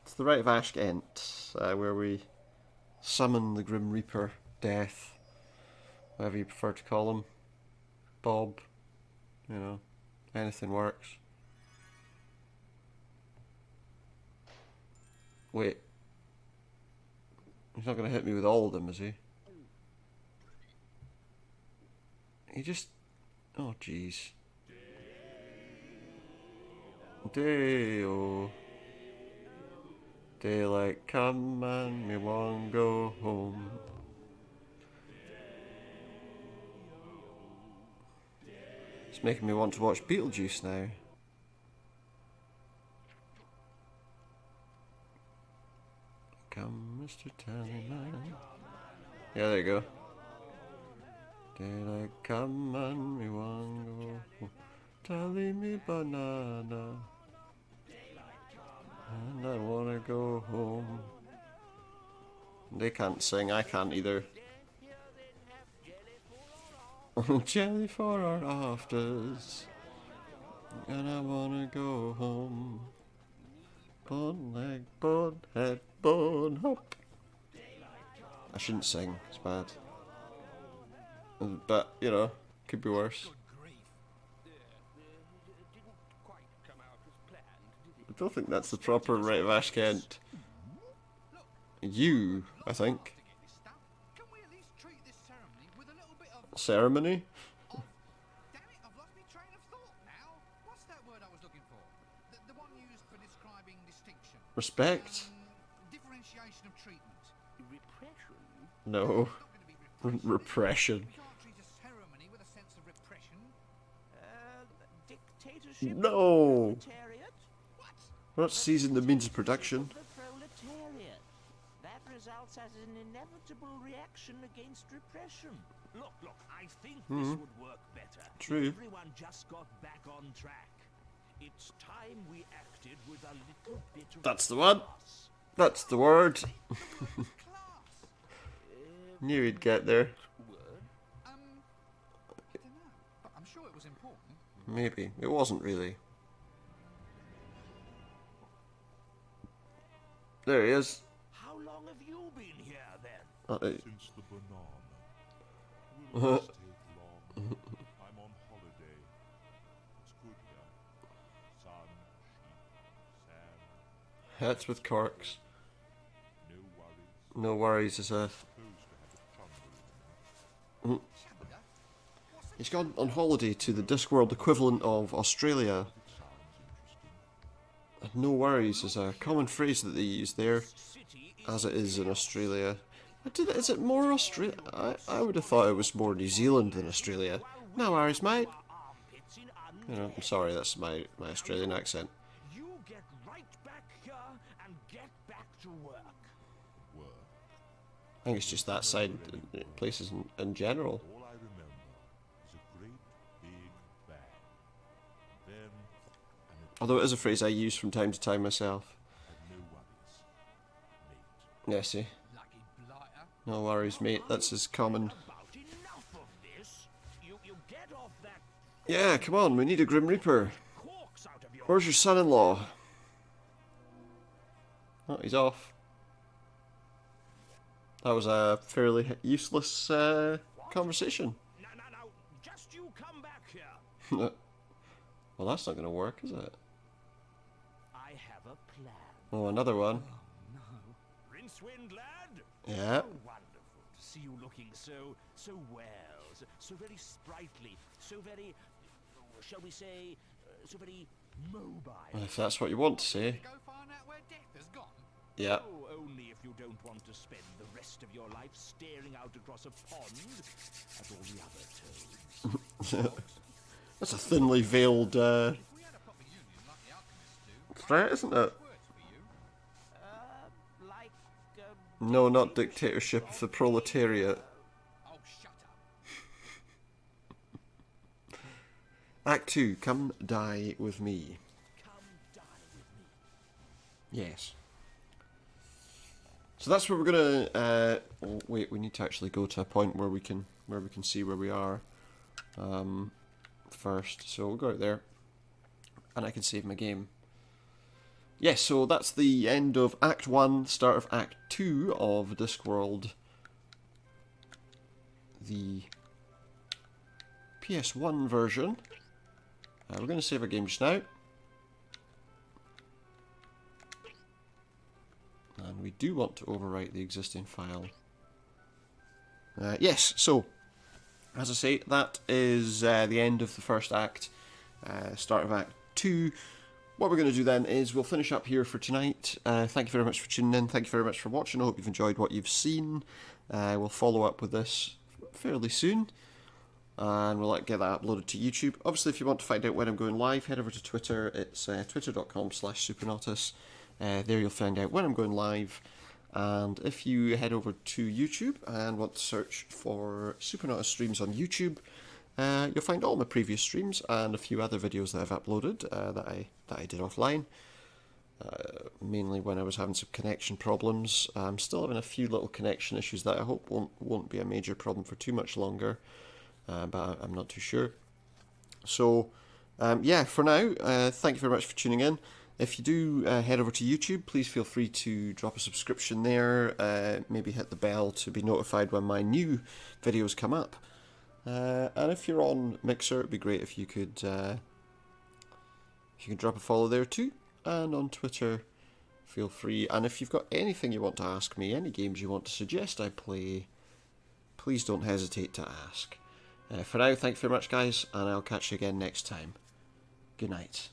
It's the rite of Ash Kent, where we summon the Grim Reaper, Death, whatever you prefer to call him. Bob, you know, anything works. Wait. He's not going to hit me with all of them, is he? He just... Oh, jeez. Day-o. Daylight come and me won't go home. It's making me want to watch Beetlejuice now. Come, Mr. Tallyman. Yeah, there you go. Daylight come and me won't go home. Tally me banana. And I wanna go home. They can't sing, I can't either. Jelly for our afters. And I wanna go home. Bone leg, bone head, bone hop. I shouldn't sing, it's bad. But, you know, could be worse. Good grief. Didn't quite come out as planned, did it? I don't think that's the proper rite of Ash Kent. You, I think. To get this stuff, can we at least treat this ceremony with a little bit of... Ceremony? Damn it, I've lost my train of thought now. What's that word I was looking for? The one used for describing distinction. Respect? Differentiation of treatment. Repression? No. Not going to be repression. Repression. We can't treat a ceremony with a sense of repression. Dictatorship? No. Proletariat? What? We're not seizing the means of production. The proletariat. That results as an inevitable reaction against repression. Look, I think this would work better. True. If everyone just got back on track. It's time we acted with a little bit of That's the one. class. That's the word. Class. Knew he'd get there. I don't know, but I'm sure it was important. Maybe. It wasn't really. There he is. How long have you been here then? Since the banana. Will this take long? I'm on holiday. It's good here. Sun, sheep, sand, Hats with corks. no worries. No worries, is a... Supposed to have a thunder in He's gone on holiday to the Discworld equivalent of Australia. it. Sounds interesting. And no worries is a common phrase that they use there, City is as it is in Australia. Is it more Australia? I would have thought it was more New Zealand than Australia. No worries, mate. armpits in You know, I'm sorry, that's my Australian accent. You get right back here and get back to work. Work. I think it's just that side, places in general. All I remember is a great big bang. Then, and it Although it is a phrase I use from time to time myself. had no worries. Mate. Yeah, see. Lucky blighter. No worries, mate. That's as common. About enough of this. You get off that Yeah, come on, we need a Grim Reaper. corks out of your Where's your son-in-law? Oh, he's off. That was a fairly useless conversation. No, just you come back here. Well, that's not going to work, is it? Oh, another one. Rincewind, lad. Yeah. Oh, wonderful to see you looking so well, so very sprightly, so very, shall we say, so very mobile. If that's what you want to say. Go find out where Death has gone. Yeah. Oh, only if you don't want to spend the rest of your life staring out across a pond at all the other toads. That's a thinly veiled If we had a proper union like the alchemists do, threat, isn't it? words for you. Like, No, not dictatorship of the proletariat. Oh, shut up. Act 2, come die with me. Come die with me. Yes. So that's where we're gonna. Oh, wait, we need to actually go to a point where we can see where we are. First, so we'll go out there, and I can save my game. Yes, so that's the end of Act 1, start of Act 2 of Discworld. The PS1 version. We're going to save our game just now. And we do want to overwrite the existing file. Yes, so, as I say, that is the end of the first act, start of Act 2. What we're going to do then is we'll finish up here for tonight. Thank you very much for tuning in. Thank you very much for watching. I hope you've enjoyed what you've seen. We'll follow up with this fairly soon. And we'll get that uploaded to YouTube. Obviously, if you want to find out when I'm going live, head over to Twitter. It's twitter.com/supernautus. There you'll find out when I'm going live. And if you head over to YouTube and want to search for Supernautus streams on YouTube, you'll find all my previous streams and a few other videos that I've uploaded that I did offline. Mainly when I was having some connection problems. I'm still having a few little connection issues that I hope won't be a major problem for too much longer, but I'm not too sure. So, yeah, for now, thank you very much for tuning in. If you do head over to YouTube, please feel free to drop a subscription there, maybe hit the bell to be notified when my new videos come up. And if you're on Mixer, it'd be great if you could drop a follow there too. And on Twitter, feel free. And if you've got anything you want to ask me, any games you want to suggest I play, please don't hesitate to ask. For now, thank you very much, guys, and I'll catch you again next time. Good night.